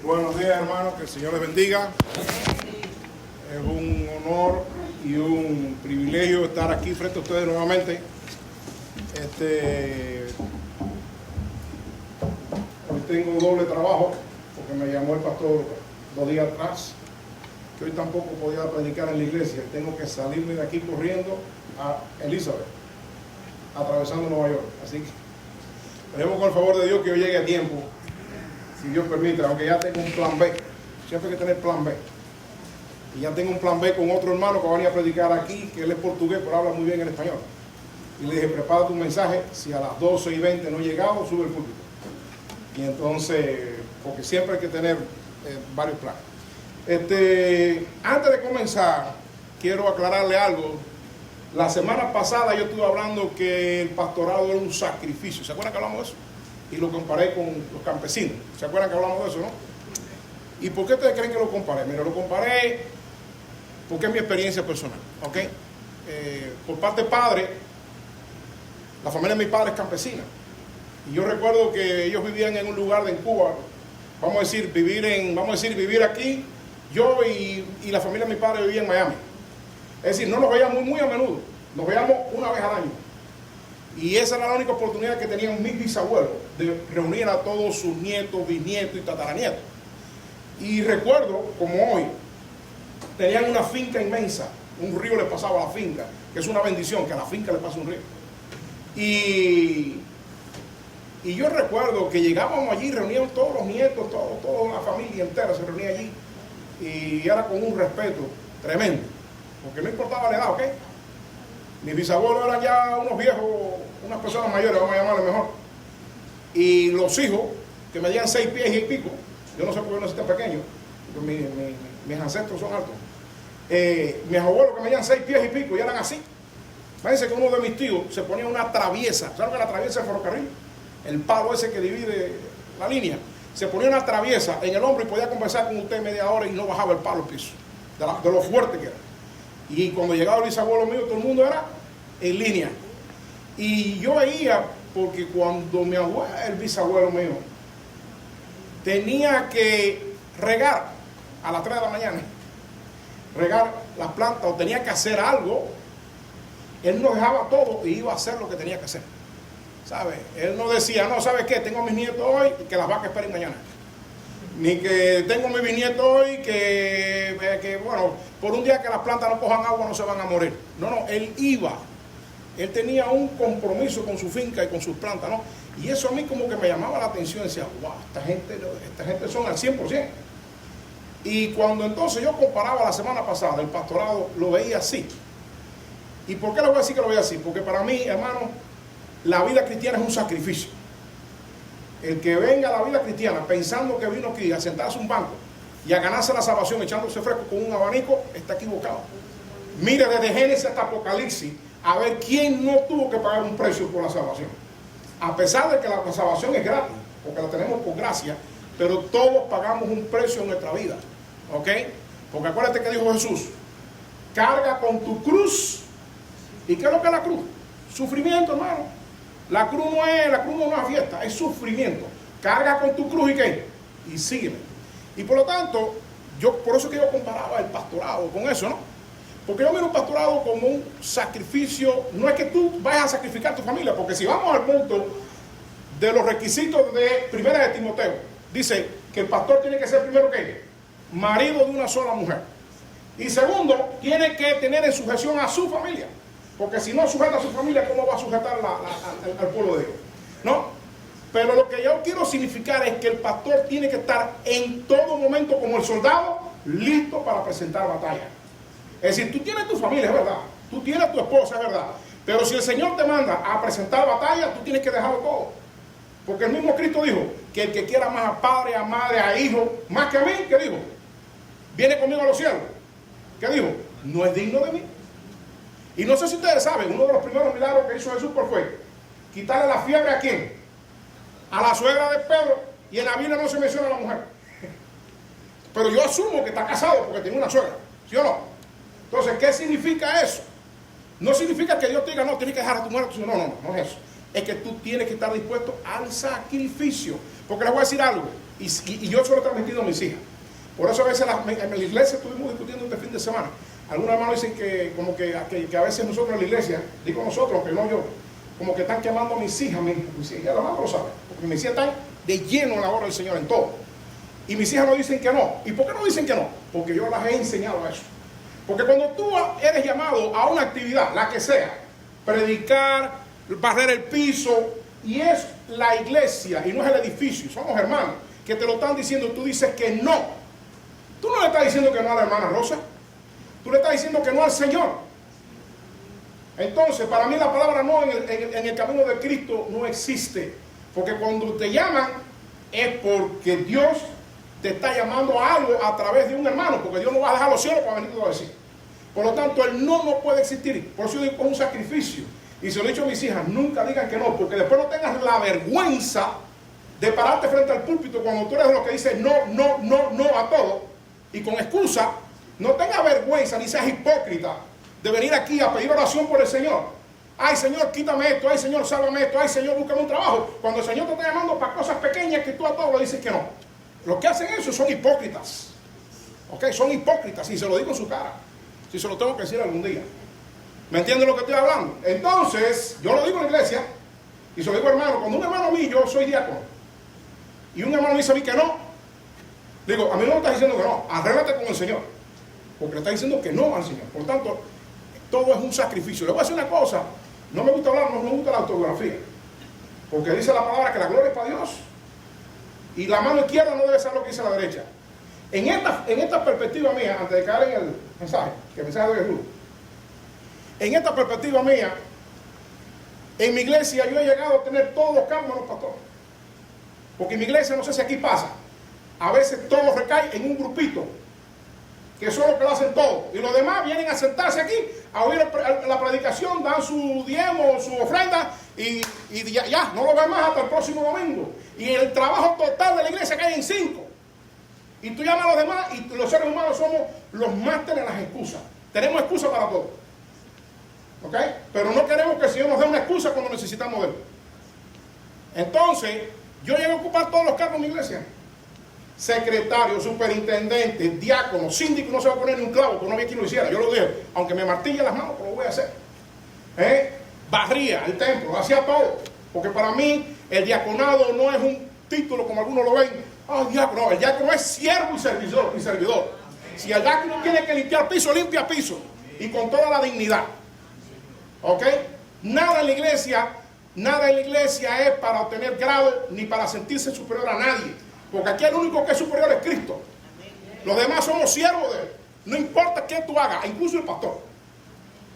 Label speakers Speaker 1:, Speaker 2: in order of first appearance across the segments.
Speaker 1: Buenos días, hermanos, que el Señor les bendiga. Es un honor y un privilegio estar aquí frente a ustedes nuevamente. Hoy tengo doble trabajo porque me llamó el pastor 2 días atrás, que hoy tampoco podía predicar en la iglesia. Tengo que salirme de aquí corriendo a Elizabeth, atravesando Nueva York. Así que esperemos con el favor de Dios que yo llegue a tiempo, si Dios permite, aunque ya tengo un plan B. Siempre hay que tener plan B. Y ya tengo un plan B con otro hermano que va a venir a predicar aquí, que él es portugués, pero habla muy bien el español. Y le dije, prepara tu mensaje, si a las 12:20 no he llegado, sube el púlpito. Y entonces, porque siempre hay que tener varios planes. Antes de comenzar, quiero aclararle algo. La semana pasada yo estuve hablando que el pastorado era un sacrificio. ¿Se acuerdan que hablamos de eso? Y lo comparé con los campesinos. ¿Se acuerdan que hablamos de eso, no? ¿Y por qué ustedes creen que lo comparé? Mira, lo comparé porque es mi experiencia personal, ¿ok? Por parte de padre, la familia de mi padre es campesina. Y yo recuerdo que ellos vivían en un lugar en Cuba, vamos a decir, vivir aquí, yo y la familia de mi padre vivía en Miami. Es decir, no nos veíamos muy a menudo, nos veíamos una vez al año. Y esa era la única oportunidad que tenían mis bisabuelos de reunir a todos sus nietos, bisnietos y tataranietos. Y recuerdo, como hoy, tenían una finca inmensa, un río les pasaba a la finca, que es una bendición, que a la finca le pasa un río. Y yo recuerdo que llegábamos allí, reunían todos los nietos, toda la familia entera se reunía allí, y era con un respeto tremendo, porque no importaba la edad, ¿ok? Mis bisabuelos eran ya unos viejos, unas personas mayores, vamos a llamarle mejor. Y los hijos, que medían 6 pies y pico, yo no sé por qué no soy tan pequeño, porque mis ancestros son altos. Mis abuelos que medían 6 pies y pico y eran así. Fíjense que uno de mis tíos se ponía una traviesa. ¿Saben que la traviesa es el ferrocarril? El palo ese que divide la línea. Se ponía una traviesa en el hombro y podía conversar con usted media hora y no bajaba el palo al piso, de lo fuerte que era. Y cuando llegaba el bisabuelo mío, todo el mundo era en línea. Y yo veía, porque cuando mi abuelo, el bisabuelo mío, tenía que regar a las 3 de la mañana, regar las plantas o tenía que hacer algo, él no dejaba todo y iba a hacer lo que tenía que hacer. ¿Sabe? Él no decía, no, ¿sabes qué? Tengo a mis nietos hoy y que las vacas esperen mañana. Ni que tengo a mis bisnietos hoy que, bueno, por un día que las plantas no cojan agua no se van a morir. No, él iba. Él tenía un compromiso con su finca y con sus plantas, ¿no? Y eso a mí como que me llamaba la atención. Decía, wow, esta gente son al 100%. Y cuando entonces yo comparaba la semana pasada el pastorado, lo veía así. ¿Y por qué le voy a decir que lo veía así? Porque para mí, hermano, la vida cristiana es un sacrificio. El que venga a la vida cristiana pensando que vino aquí a sentarse a un banco y a ganarse la salvación echándose fresco con un abanico, está equivocado. Mire desde Génesis hasta Apocalipsis a ver quién no tuvo que pagar un precio por la salvación. A pesar de que la salvación es gratis, porque la tenemos por gracia, pero todos pagamos un precio en nuestra vida. ¿Ok? Porque acuérdate que dijo Jesús, carga con tu cruz. ¿Y qué es lo que es la cruz? Sufrimiento, hermano. La cruz no es una fiesta, es sufrimiento. Carga con tu cruz y ¿qué? Y sígueme. Y por lo tanto, por eso que yo comparaba el pastorado con eso, ¿no? Porque yo miro un pastorado como un sacrificio. No es que tú vayas a sacrificar tu familia, porque si vamos al punto de los requisitos de 1 de Timoteo, dice que el pastor tiene que ser primero ¿qué? Marido de una sola mujer. Y segundo, tiene que tener en sujeción a su familia. Porque si no sujeta a su familia, ¿cómo va a sujetar al pueblo de Dios? ¿No? Pero lo que yo quiero significar es que el pastor tiene que estar en todo momento como el soldado, listo para presentar batalla. Es decir, tú tienes tu familia, es verdad. Tú tienes tu esposa, es verdad. Pero si el Señor te manda a presentar batalla, tú tienes que dejarlo todo. Porque el mismo Cristo dijo que el que quiera más a padre, a madre, a hijo, más que a mí, ¿qué dijo? Viene conmigo a los cielos. ¿Qué dijo? No es digno de mí. Y no sé si ustedes saben, uno de los primeros milagros que hizo Jesús, ¿cuál fue? Quitarle la fiebre ¿a quién? A la suegra de Pedro. Y en la Biblia no se menciona a la mujer. Pero yo asumo que está casado porque tiene una suegra. ¿Sí o no? Entonces, ¿qué significa eso? No significa que Dios te diga, no, tienes que dejar a tu mujer. No es eso. es que tú tienes que estar dispuesto al sacrificio. Porque les voy a decir algo, y yo se lo he transmitido a mis hijas. Por eso a veces en la iglesia estuvimos discutiendo este fin de semana. Algunos hermanos dicen que como que a veces nosotros en la iglesia, digo nosotros, aunque no yo, como que están quemando a mis hijas. Mis hijas, ya la mamá lo sabe, porque mis hijas están de lleno en la obra del Señor, en todo. Y mis hijas no dicen que no. ¿Y por qué no dicen que no? Porque yo las he enseñado a eso. Porque cuando tú eres llamado a una actividad, la que sea, predicar, barrer el piso, y es la iglesia y no es el edificio, somos hermanos que te lo están diciendo, tú dices que no. Tú no le estás diciendo que no a la hermana Rosa, tú le estás diciendo que no al Señor. Entonces, para mí la palabra no en el camino de Cristo no existe. Porque cuando te llaman es porque Dios te está llamando a algo a través de un hermano, porque Dios no va a dejar los cielos para venirlo a decir. Por lo tanto, el no puede existir. Por eso yo digo, es un sacrificio. Y se lo he dicho a mis hijas, nunca digan que no, porque después no tengas la vergüenza de pararte frente al púlpito cuando tú eres de los que dice no a todo, y con excusa. No tengas vergüenza ni seas hipócrita de venir aquí a pedir oración por el Señor. Ay, Señor, quítame esto. Ay, Señor, sálvame esto. Ay, Señor, búscame un trabajo. Cuando el Señor te está llamando para cosas pequeñas que tú a todos le dices que no. Los que hacen eso son hipócritas. ¿Ok? Son hipócritas. Y se lo digo en su cara. Si se lo tengo que decir algún día. ¿Me entienden lo que estoy hablando? Entonces, yo lo digo en la iglesia. Y se lo digo, hermano. Cuando un hermano a mí, yo soy diácono. Y un hermano dice a mí que no. Digo, a mí no me estás diciendo que no. Arréglate con el Señor. Porque le está diciendo que no al Señor. Por tanto, todo es un sacrificio. Le voy a decir una cosa. No me gusta hablar, no me gusta la autobiografía. Porque dice la palabra que la gloria es para Dios. Y la mano izquierda no debe ser lo que dice la derecha. En esta perspectiva mía, antes de caer en el mensaje, que el mensaje de hoy es duro. En esta perspectiva mía, en mi iglesia yo he llegado a tener todos los cargos menos pastor. Porque en mi iglesia, no sé si aquí pasa, a veces todo recae en un grupito, que son los que lo hacen todo. Y los demás vienen a sentarse aquí, a oír la predicación, dan su diezmo, su ofrenda, y ya, no lo ven más hasta el próximo domingo. Y el trabajo total de la iglesia cae en 5. Y tú llamas a los demás, y los seres humanos somos los másteres en las excusas. Tenemos excusas para todo. ¿Ok? Pero no queremos que el Señor nos dé una excusa cuando necesitamos de Él. Entonces, yo llego a ocupar todos los cargos en mi iglesia. Secretario, superintendente, diácono, síndico, no se va a poner ni un clavo, porque no había quien lo hiciera. Yo lo dije, aunque me martille las manos, pero lo voy a hacer. Barría el templo, hacía todo. Porque para mí, el diaconado no es un título como algunos lo ven. Ah, diácono. No, el diácono es siervo y servidor. Si el diácono tiene que limpiar piso, limpia piso. Y con toda la dignidad. ¿Ok? Nada en la iglesia es para obtener grado ni para sentirse superior a nadie. Porque aquí el único que es superior es Cristo. Los demás somos siervos de Él. No importa qué tú hagas, incluso el pastor.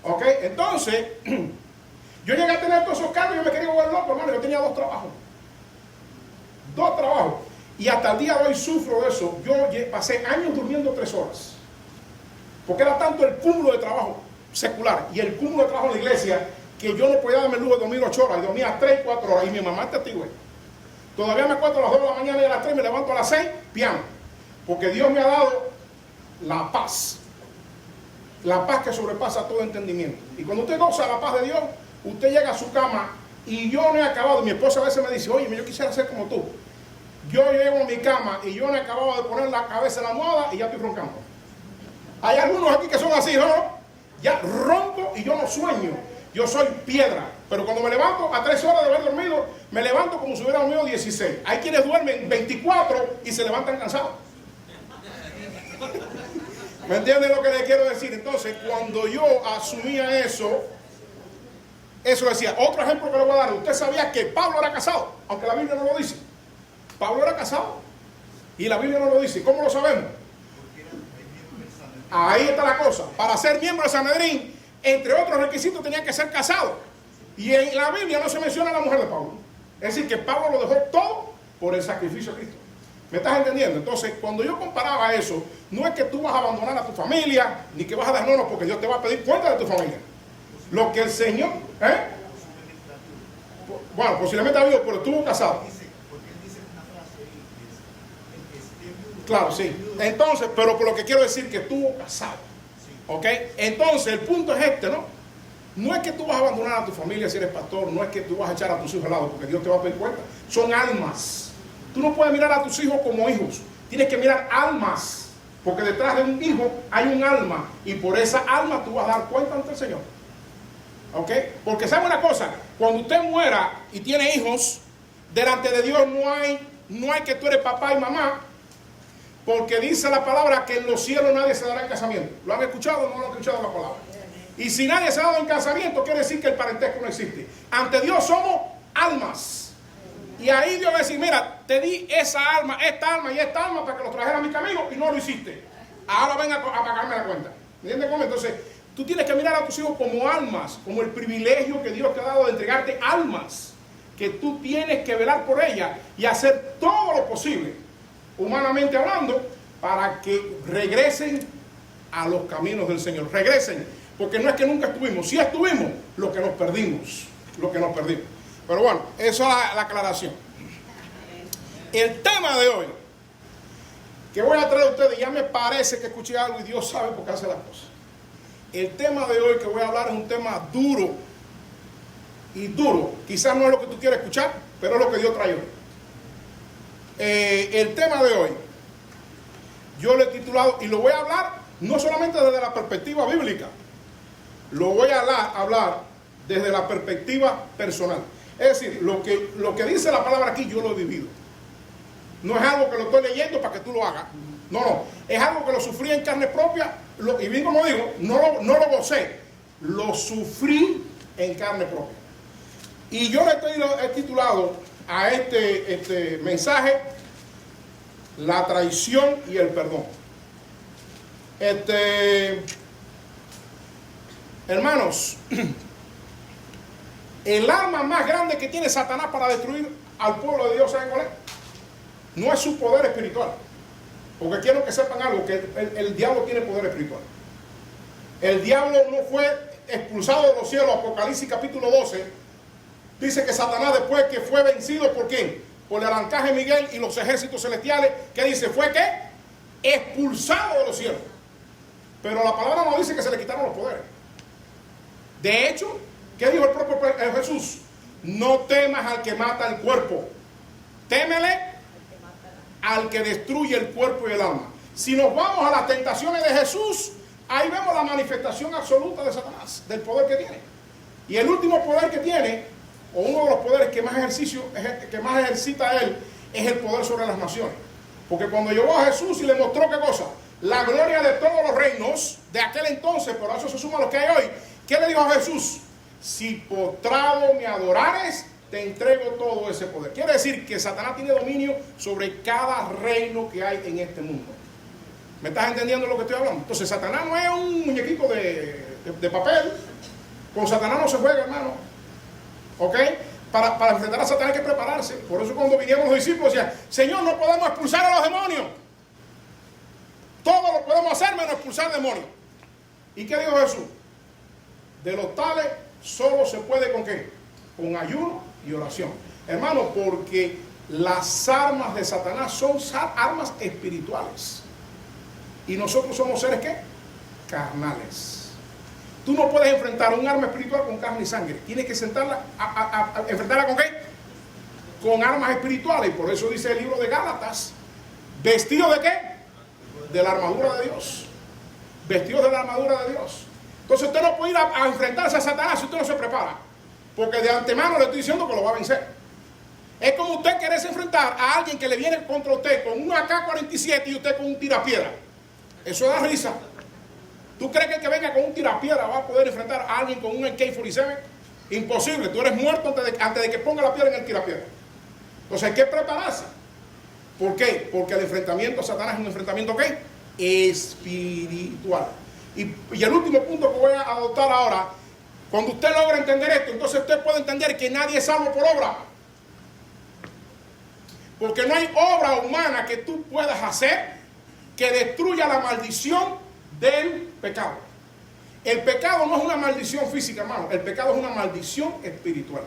Speaker 1: ¿Ok? Entonces, yo llegué a tener todos esos cargos y yo me quería volver loco, hermano. Yo tenía 2 trabajos. 2 trabajos. Y hasta el día de hoy sufro de eso. Yo pasé años durmiendo 3 horas. Porque era tanto el cúmulo de trabajo secular y el cúmulo de trabajo en la iglesia que yo no podía darme el lujo de dormir 8 horas. Y dormía 3, 4 horas. Y mi mamá te testigo. Todavía me acuerdo a las 2 de la mañana y a las 3 me levanto a las 6, piano. Porque Dios me ha dado la paz. La paz que sobrepasa todo entendimiento. Y cuando usted goza la paz de Dios, usted llega a su cama y yo no he acabado. Mi esposa a veces me dice, oye, yo quisiera ser como tú. Yo llego a mi cama y yo no he acabado de poner la cabeza en la almohada y ya estoy roncando. Hay algunos aquí que son así, ¿no? Ya ronco y yo no sueño. Yo soy piedra. Pero cuando me levanto a 3 horas de haber dormido, me levanto como si hubiera dormido 16. Hay quienes duermen 24 y se levantan cansados. ¿Me entienden lo que le quiero decir? Entonces, cuando yo asumía eso decía. Otro ejemplo que le voy a dar. Usted sabía que Pablo era casado, aunque la Biblia no lo dice. Pablo era casado y la Biblia no lo dice. ¿Cómo lo sabemos? Ahí está la cosa. Para ser miembro de Sanedrín, entre otros requisitos, tenía que ser casado. Y en la Biblia no se menciona a la mujer de Pablo. Es decir, que Pablo lo dejó todo por el sacrificio de Cristo. ¿Me estás entendiendo? Entonces, cuando yo comparaba eso, no es que tú vas a abandonar a tu familia, ni que vas a dar no, porque Dios te va a pedir cuenta de tu familia. Lo que el Señor... Bueno, posiblemente ha habido, pero estuvo casado. Claro, sí. Entonces, pero por lo que quiero decir que estuvo casado. ¿Ok? Entonces, el punto es este, ¿no? No es que tú vas a abandonar a tu familia si eres pastor, no es que tú vas a echar a tus hijos al lado, porque Dios te va a pedir cuenta. Son almas. Tú no puedes mirar a tus hijos como hijos, tienes que mirar almas, porque detrás de un hijo hay un alma, y por esa alma tú vas a dar cuenta ante el Señor. ¿Ok? Porque sabe una cosa, cuando usted muera y tiene hijos, delante de Dios no hay que tú eres papá y mamá, porque dice la palabra que en los cielos nadie se dará en casamiento. ¿Lo han escuchado o no lo han escuchado la palabra? Y si nadie se ha dado en casamiento, quiere decir que el parentesco no existe. Ante Dios somos almas. Y ahí Dios va a decir, mira, te di esa alma, esta alma y esta alma para que los trajera a mi camino y no lo hiciste. Ahora ven a pagarme la cuenta. ¿Me entiendes cómo? Entonces, tú tienes que mirar a tus hijos como almas, como el privilegio que Dios te ha dado de entregarte almas, que tú tienes que velar por ellas y hacer todo lo posible, humanamente hablando, para que regresen a los caminos del Señor. Regresen, porque no es que nunca estuvimos, sí estuvimos, lo que nos perdimos. Pero bueno, eso es la aclaración. El tema de hoy, que voy a traer a ustedes, ya me parece que escuché algo y Dios sabe por qué hace las cosas. El tema de hoy que voy a hablar es un tema duro. Y duro, quizás no es lo que tú quieres escuchar, pero es lo que Dios trae hoy. El tema de hoy, yo lo he titulado, y lo voy a hablar no solamente desde la perspectiva bíblica, lo voy a hablar desde la perspectiva personal. Es decir, lo que dice la palabra aquí, yo lo he vivido. No es algo que lo estoy leyendo para que tú lo hagas. No, es algo que lo sufrí en carne propia, y bien como digo, no lo gocé, lo sufrí en carne propia. Y yo he titulado a este mensaje, la traición y el perdón. Hermanos, el arma más grande que tiene Satanás para destruir al pueblo de Dios, ¿saben cuál es? No es su poder espiritual. Porque quiero que sepan algo, que el diablo tiene poder espiritual. El diablo no fue expulsado de los cielos. Apocalipsis capítulo 12 dice que Satanás, después que fue vencido, ¿por quién? Por el arcángel Miguel y los ejércitos celestiales, ¿qué dice? Fue ¿qué? Expulsado de los cielos. Pero la palabra no dice que se le quitaron los poderes. De hecho, ¿qué dijo el propio Jesús? No temas al que mata el cuerpo, témele al que destruye el cuerpo y el alma. Si nos vamos a las tentaciones de Jesús, ahí vemos la manifestación absoluta de Satanás, del poder que tiene. Y el último poder que tiene, o uno de los poderes que más ejercita él, es el poder sobre las naciones. Porque cuando llevó a Jesús y le mostró ¿qué cosa? La gloria de todos los reinos de aquel entonces, por eso se suma a lo que hay hoy. ¿Qué le dijo a Jesús? Si postrado me adorares, te entrego todo ese poder. Quiere decir que Satanás tiene dominio sobre cada reino que hay en este mundo. ¿Me estás entendiendo lo que estoy hablando? Entonces Satanás no es un muñequito de papel. Con Satanás no se juega, hermano. ¿Ok? Para enfrentar a Satanás hay que prepararse. Por eso cuando vinieron los discípulos decían, Señor, no podemos expulsar a los demonios. Todo lo podemos hacer menos expulsar demonios. ¿Y qué dijo Jesús? De los tales solo se puede ¿con qué? Con ayuno y oración. Hermano, porque las armas de Satanás son armas espirituales. Y nosotros somos seres ¿qué? Carnales. Tú no puedes enfrentar un arma espiritual con carne y sangre. Tienes que enfrentarla ¿con qué? Con armas espirituales. Y por eso dice el libro de Gálatas, ¿vestido de qué? De la armadura de Dios. Vestidos de la armadura de Dios. Entonces usted no puede ir a enfrentarse a Satanás si usted no se prepara. Porque de antemano le estoy diciendo que lo va a vencer. Es como usted quererse enfrentar a alguien que le viene contra usted con un AK-47 y usted con un tirapiedra. Eso da risa. ¿Tú crees que el que venga con un tirapiedra va a poder enfrentar a alguien con un AK-47? Imposible. Tú eres muerto antes de que ponga la piedra en el tirapiedra. Entonces hay que prepararse. ¿Por qué? Porque el enfrentamiento a Satanás es un enfrentamiento ¿qué? Espiritual. Y el último punto que voy a adoptar ahora, cuando usted logra entender esto, entonces usted puede entender que nadie es salvo por obra. Porque no hay obra humana que tú puedas hacer que destruya la maldición del pecado. El pecado no es una maldición física, hermano. El pecado es una maldición espiritual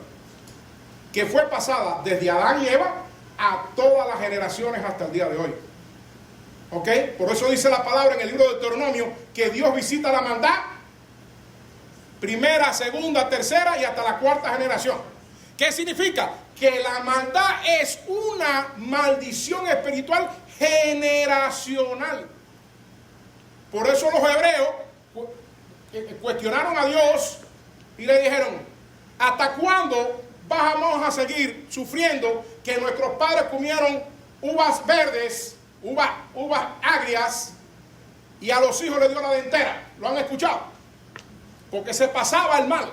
Speaker 1: que fue pasada desde Adán y Eva a todas las generaciones hasta el día de hoy. ¿Ok? Por eso dice la palabra en el libro de Deuteronomio que Dios visita la maldad primera, segunda, tercera y hasta la cuarta generación. ¿Qué significa? Que la maldad es una maldición espiritual generacional. Por eso los hebreos cuestionaron a Dios y le dijeron: ¿hasta cuándo vamos a seguir sufriendo que nuestros padres comieron uvas verdes, uvas agrias, y a los hijos les dio la dentera? ¿Lo han escuchado? Porque se pasaba el mal.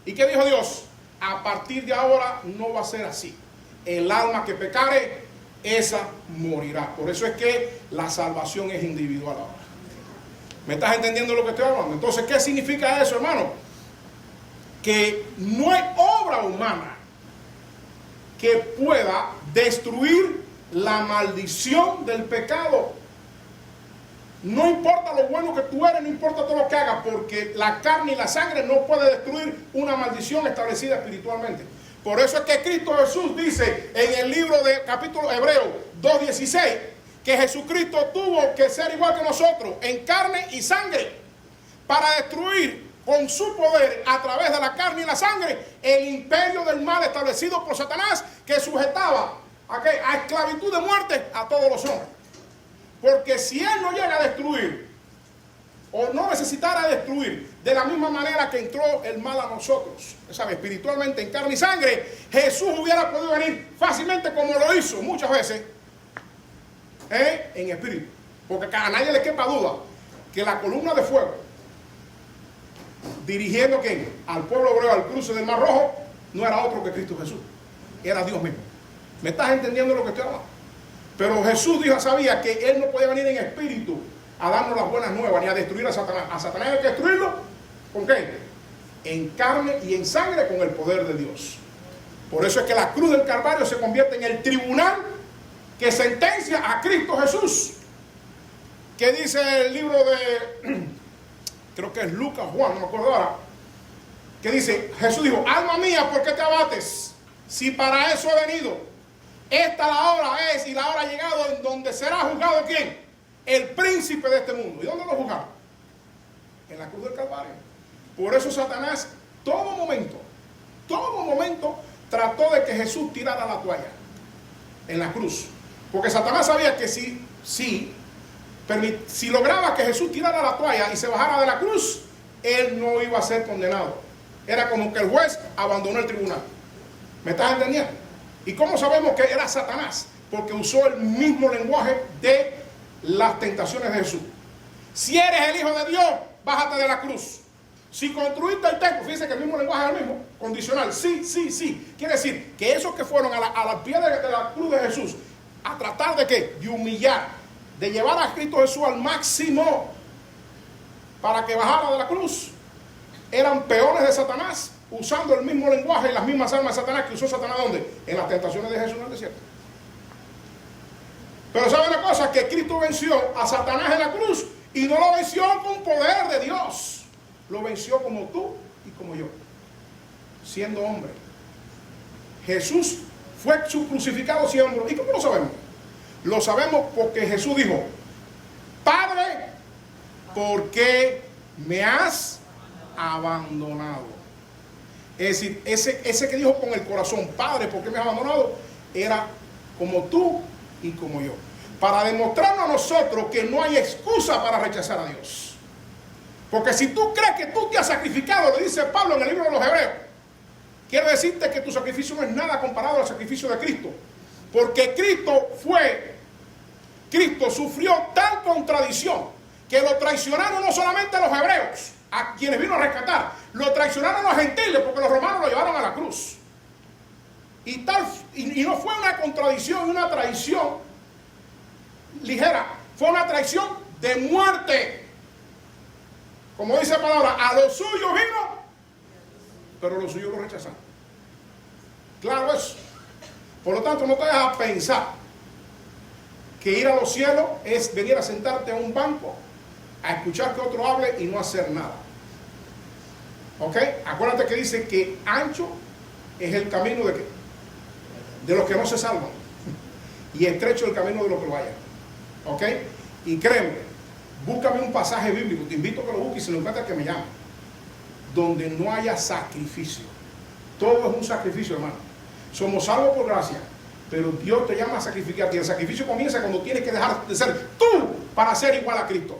Speaker 1: ¿Y qué dijo Dios? A partir de ahora no va a ser así. El alma que pecare, esa morirá. Por eso es que la salvación es individual ahora. ¿Me estás entendiendo lo que estoy hablando? Entonces, ¿qué significa eso, hermano? Que no hay obra humana que pueda destruir la maldición del pecado. No importa lo bueno que tú eres, no importa todo lo que hagas, porque la carne y la sangre no puede destruir una maldición establecida espiritualmente. Por eso es que Cristo Jesús dice en el libro de capítulo Hebreo 2:16 que Jesucristo tuvo que ser igual que nosotros en carne y sangre para destruir con su poder a través de la carne y la sangre el imperio del mal establecido por Satanás, que sujetaba a esclavitud de muerte a todos los hombres. Porque si él no llega a destruir, o no necesitara destruir de la misma manera que entró el mal a nosotros, ¿sabe? Espiritualmente en carne y sangre, Jesús hubiera podido venir fácilmente, como lo hizo muchas veces, en espíritu. Porque a nadie le quepa duda que la columna de fuego dirigiendo ¿quién? Al pueblo hebreo al cruce del Mar Rojo no era otro que Cristo Jesús, era Dios mismo. ¿Me estás entendiendo lo que estoy hablando? Pero Jesús sabía que él no podía venir en espíritu a darnos las buenas nuevas ni a destruir a Satanás. A Satanás hay que destruirlo ¿con qué? En carne y en sangre, con el poder de Dios. Por eso es que la cruz del Calvario se convierte en el tribunal que sentencia a Cristo Jesús. ¿Qué dice el libro de, creo que es Lucas, Juan, no me acuerdo ahora? Que dice, Jesús dijo: alma mía, ¿por qué te abates? Si para eso he venido. Esta la hora es y la hora ha llegado en donde será juzgado ¿quién? El príncipe de este mundo. ¿Y dónde lo juzgaron? En la cruz del Calvario. Por eso Satanás todo momento trató de que Jesús tirara la toalla en la cruz. Porque Satanás sabía que si lograba que Jesús tirara la toalla y se bajara de la cruz, él no iba a ser condenado. Era como que el juez abandonó el tribunal. ¿Me estás entendiendo? ¿Y cómo sabemos que era Satanás? Porque usó el mismo lenguaje de las tentaciones de Jesús. Si eres el Hijo de Dios, bájate de la cruz. Si construiste el templo, fíjense que el mismo lenguaje es el mismo, condicional, sí. Quiere decir que esos que fueron a la pie de la cruz de Jesús a tratar de ¿qué? De humillar, de llevar a Cristo Jesús al máximo para que bajara de la cruz, eran peones de Satanás, usando el mismo lenguaje y las mismas armas de Satanás que usó Satanás, ¿dónde? En las tentaciones de Jesús en el desierto. Pero ¿sabe una cosa? Que Cristo venció a Satanás en la cruz y no lo venció con poder de Dios. Lo venció como tú y como yo, siendo hombre. Jesús fue crucificado siendo hombre. ¿Y cómo lo sabemos? Lo sabemos porque Jesús dijo: Padre, ¿por qué me has abandonado? Es decir, ese que dijo con el corazón, Padre, ¿por qué me has abandonado? Era como tú y como yo. Para demostrarnos a nosotros que no hay excusa para rechazar a Dios. Porque si tú crees que tú te has sacrificado, le dice Pablo en el libro de los Hebreos, quiero decirte que tu sacrificio no es nada comparado al sacrificio de Cristo. Porque Cristo sufrió tal contradicción que lo traicionaron no solamente a los hebreos, a quienes vino a rescatar, lo traicionaron a los gentiles porque los romanos lo llevaron a la cruz. Y no fue una contradicción, una traición ligera, fue una traición de muerte. Como dice la palabra, a los suyos vino, pero los suyos lo rechazaron. Claro eso. Por lo tanto, no te dejas pensar que ir a los cielos es venir a sentarte a un banco, a escuchar que otro hable y no hacer nada. ¿Ok? Acuérdate que dice que ancho es el camino de ¿qué? De los que no se salvan. Y estrecho el camino de los que lo vayan. ¿Ok? Y créeme, búscame un pasaje bíblico. Te invito a que lo busques y si lo encuentras que me llame. donde no haya sacrificio. Todo es un sacrificio, hermano. Somos salvos por gracia, pero Dios te llama a sacrificarte. Y el sacrificio comienza cuando tienes que dejar de ser tú para ser igual a Cristo.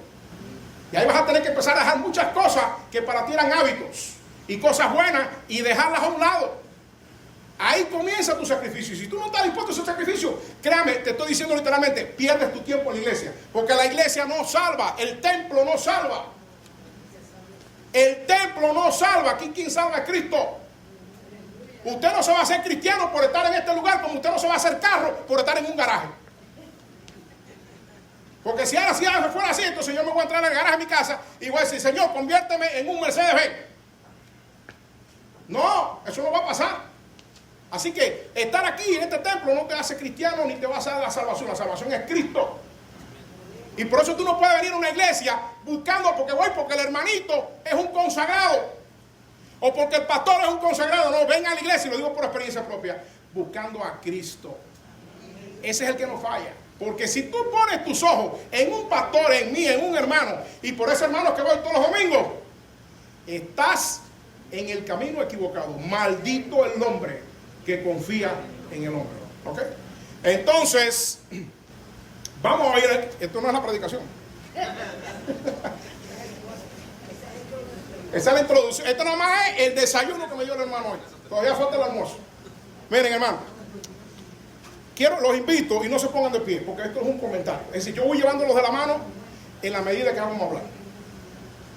Speaker 1: Y ahí vas a tener que empezar a dejar muchas cosas que para ti eran hábitos y cosas buenas y dejarlas a un lado. Ahí comienza tu sacrificio. Y si tú no estás dispuesto a ese sacrificio, créame, te estoy diciendo literalmente, pierdes tu tiempo en la iglesia. Porque la iglesia no salva, el templo no salva. El templo no salva. Aquí quien salva es Cristo. Usted no se va a hacer cristiano por estar en este lugar, como usted no se va a hacer carro por estar en un garaje. Porque si ahora fuera así, entonces yo me voy a entrar en el garaje de mi casa y voy a decir, Señor, conviérteme en un Mercedes-Benz. No, eso no va a pasar. Así que estar aquí en este templo no te hace cristiano ni te va a hacer la salvación. La salvación es Cristo. Y por eso tú no puedes venir a una iglesia buscando porque el hermanito es un consagrado. O porque el pastor es un consagrado. No, ven a la iglesia, y lo digo por experiencia propia, buscando a Cristo. Ese es el que nos falla. Porque si tú pones tus ojos en un pastor, en mí, en un hermano, y por ese hermano que voy todos los domingos, estás en el camino equivocado. Maldito el hombre que confía en el hombre. ¿Ok? Entonces, vamos a ir. Esto no es la predicación. Esa es la introducción. Esto nomás es el desayuno que me dio el hermano hoy. Todavía falta el almuerzo. Miren, hermano, los invito y no se pongan de pie, porque esto es un comentario. Es decir, yo voy llevándolos de la mano en la medida que vamos a hablar.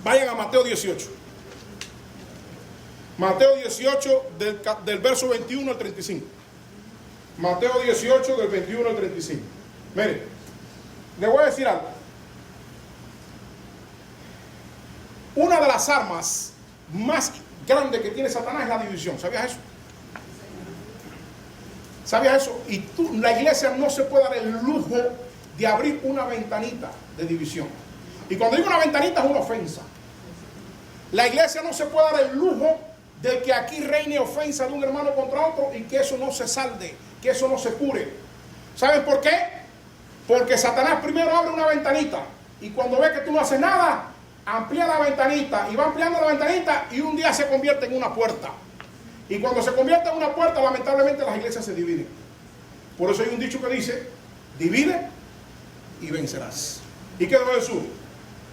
Speaker 1: Vayan a Mateo 18. Mateo 18 del verso 21 al 35. Mateo 18 del 21 al 35. Miren, les voy a decir algo. Una de las armas más grandes que tiene Satanás es la división. ¿Sabías eso? ¿Sabías eso? Y la iglesia no se puede dar el lujo de abrir una ventanita de división. Y cuando digo una ventanita es una ofensa. La iglesia no se puede dar el lujo de que aquí reine ofensa de un hermano contra otro y que eso no se salde, que eso no se cure. ¿Saben por qué? Porque Satanás primero abre una ventanita y cuando ve que tú no haces nada, amplía la ventanita y va ampliando la ventanita y un día se convierte en una puerta. Y cuando se convierte en una puerta, lamentablemente las iglesias se dividen. Por eso hay un dicho que dice, divide y vencerás. ¿Y qué debe decir?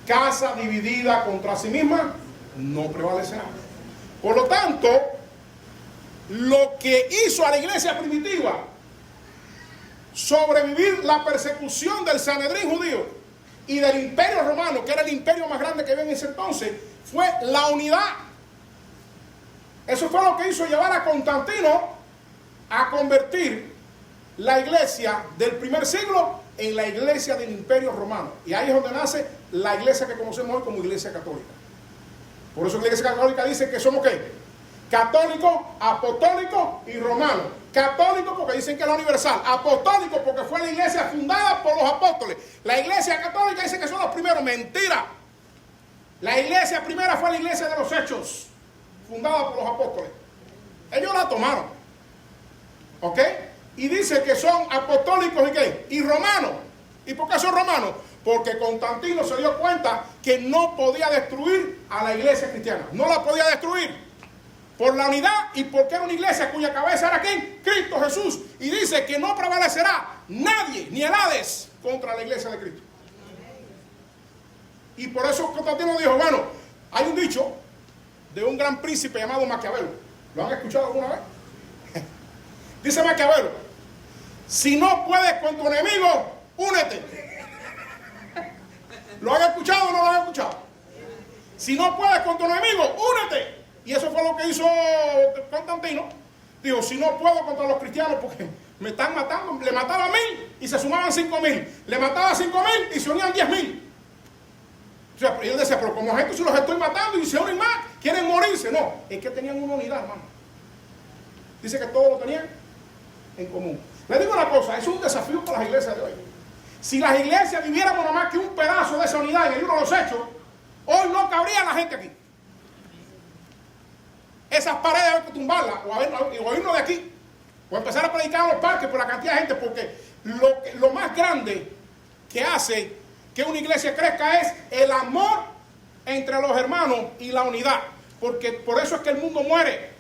Speaker 1: Casa dividida contra sí misma no prevalecerá. Por lo tanto, lo que hizo a la iglesia primitiva sobrevivir la persecución del Sanedrín judío y del imperio romano, que era el imperio más grande que había en ese entonces, fue la unidad. Eso fue lo que hizo llevar a Constantino a convertir la iglesia del primer siglo en la iglesia del imperio romano. Y ahí es donde nace la iglesia que conocemos hoy como iglesia católica. Por eso la iglesia católica dice que somos ¿qué? Católico, apostólico y romano. Católico porque dicen que es la universal. Apostólico porque fue la iglesia fundada por los apóstoles. La iglesia católica dice que son los primeros. Mentira. La iglesia primera fue la iglesia de los Hechos, fundada por los apóstoles. Ellos la tomaron. ¿Ok? Y dice que son apostólicos y ¿qué? Y romanos. ¿Y por qué son romanos? Porque Constantino se dio cuenta que no podía destruir a la iglesia cristiana. No la podía destruir. Por la unidad y porque era una iglesia cuya cabeza era ¿quién? Cristo Jesús. Y dice que no prevalecerá nadie, ni el Hades, contra la iglesia de Cristo. Y por eso Constantino dijo, bueno, hay un dicho de un gran príncipe llamado Maquiavelo. ¿Lo han escuchado alguna vez? Dice Maquiavelo, si no puedes con tu enemigo, únete. ¿Lo han escuchado o no lo han escuchado? Si no puedes con tu enemigo, únete. Y eso fue lo que hizo Constantino. Dijo, si no puedo contra los cristianos porque me están matando, le mataba 1000 y se sumaban 5000. Le mataba 5000 y se unían 10.000. O sea, él decía, pero como esto si los estoy matando y se unen más, quieren morirse. No, es que tenían una unidad, hermano. Dice que todos lo tenían en común. Le digo una cosa, es un desafío para las iglesias de hoy. Si las iglesias viviéramos nada más que un pedazo de esa unidad en el libro de los Hechos, hoy no cabría la gente aquí. Esas paredes hay que tumbarlas o irnos de aquí o empezar a predicar en los parques por la cantidad de gente, porque lo más grande que hace que una iglesia crezca es el amor entre los hermanos y la unidad. Porque por eso es que el mundo muere.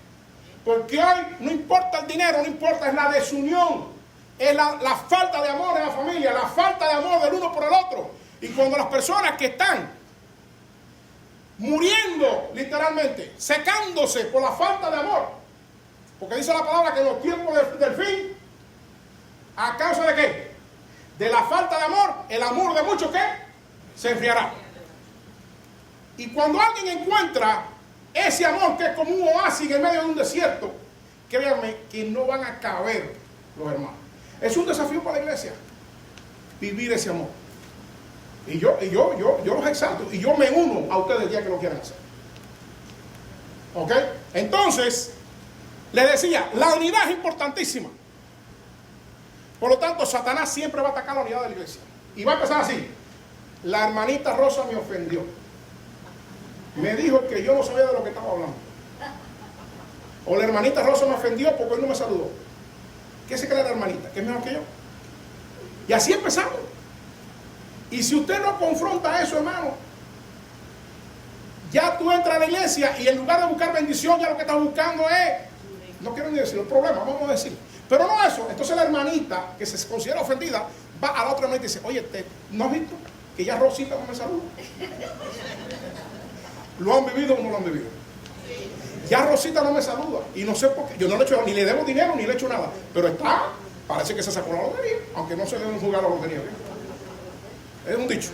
Speaker 1: Porque hoy no importa el dinero, no importa, es la desunión. Es la falta de amor en la familia, la falta de amor del uno por el otro. Y cuando las personas que están muriendo literalmente, secándose por la falta de amor, porque dice la palabra que en los tiempos del fin, ¿a causa de qué? De la falta de amor, el amor de muchos, ¿qué? Se enfriará. Y cuando alguien encuentra ese amor que es como un oasis en medio de un desierto, créanme que no van a caber los hermanos. Es un desafío para la iglesia vivir ese amor. Y yo los exalto y yo me uno a ustedes el día que lo quieran hacer. ¿Ok? Entonces, les decía, la unidad es importantísima. Por lo tanto, Satanás siempre va a atacar la unidad de la iglesia. Y va a empezar así. La hermanita Rosa me ofendió. Me dijo que yo no sabía de lo que estaba hablando. O la hermanita Rosa me ofendió porque él no me saludó. ¿Qué se cree la hermanita? ¿Que es mejor que yo? Y así empezamos. Y si usted no confronta eso, hermano, ya tú entras a la iglesia y en lugar de buscar bendición, ya lo que estás buscando es, no quiero ni decir los problemas, vamos a decir. Pero no eso. Entonces la hermanita que se considera ofendida va a la otra hermanita y dice, oye, ¿no has visto que ya Rosita no me saluda? ¿Lo han vivido o no lo han vivido? Ya Rosita no me saluda. Y no sé por qué. Yo no le he hecho, ni le debo dinero, ni le he hecho nada. Pero está, parece que se sacó la lotería. Aunque no se debe jugar la lotería. Es un dicho.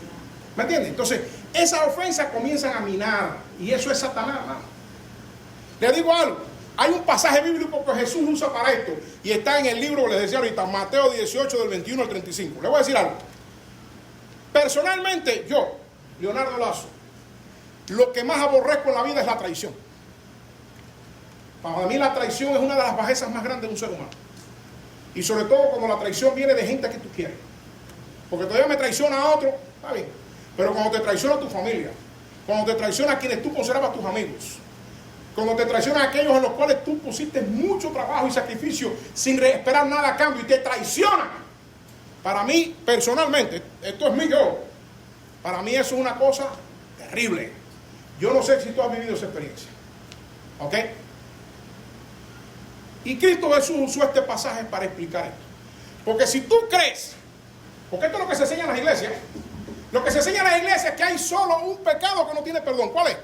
Speaker 1: ¿Me entiendes? Entonces, esas ofensas comienzan a minar. Y eso es Satanás, hermano. Le digo algo. Hay un pasaje bíblico que Jesús usa para esto. Y está en el libro, les decía ahorita, Mateo 18, del 21 al 35. Le voy a decir algo. Personalmente, yo, Leonardo Lazo, lo que más aborrezco en la vida es la traición. Para mí la traición es una de las bajezas más grandes de un ser humano. Y sobre todo cuando la traición viene de gente que tú quieres. Porque todavía me traiciona a otro, está bien. Pero cuando te traiciona a tu familia, cuando te traiciona a quienes tú considerabas tus amigos, cuando te traiciona a aquellos en los cuales tú pusiste mucho trabajo y sacrificio sin esperar nada a cambio y te traiciona. Para mí, personalmente, esto es mi yo. Para mí eso es una cosa terrible. Yo no sé si tú has vivido esa experiencia. ¿Ok? Y Cristo Jesús usó este pasaje para explicar esto. Porque si tú crees, porque esto es lo que se enseña en las iglesias, lo que se enseña en las iglesias es que hay solo un pecado que no tiene perdón. ¿Cuál es?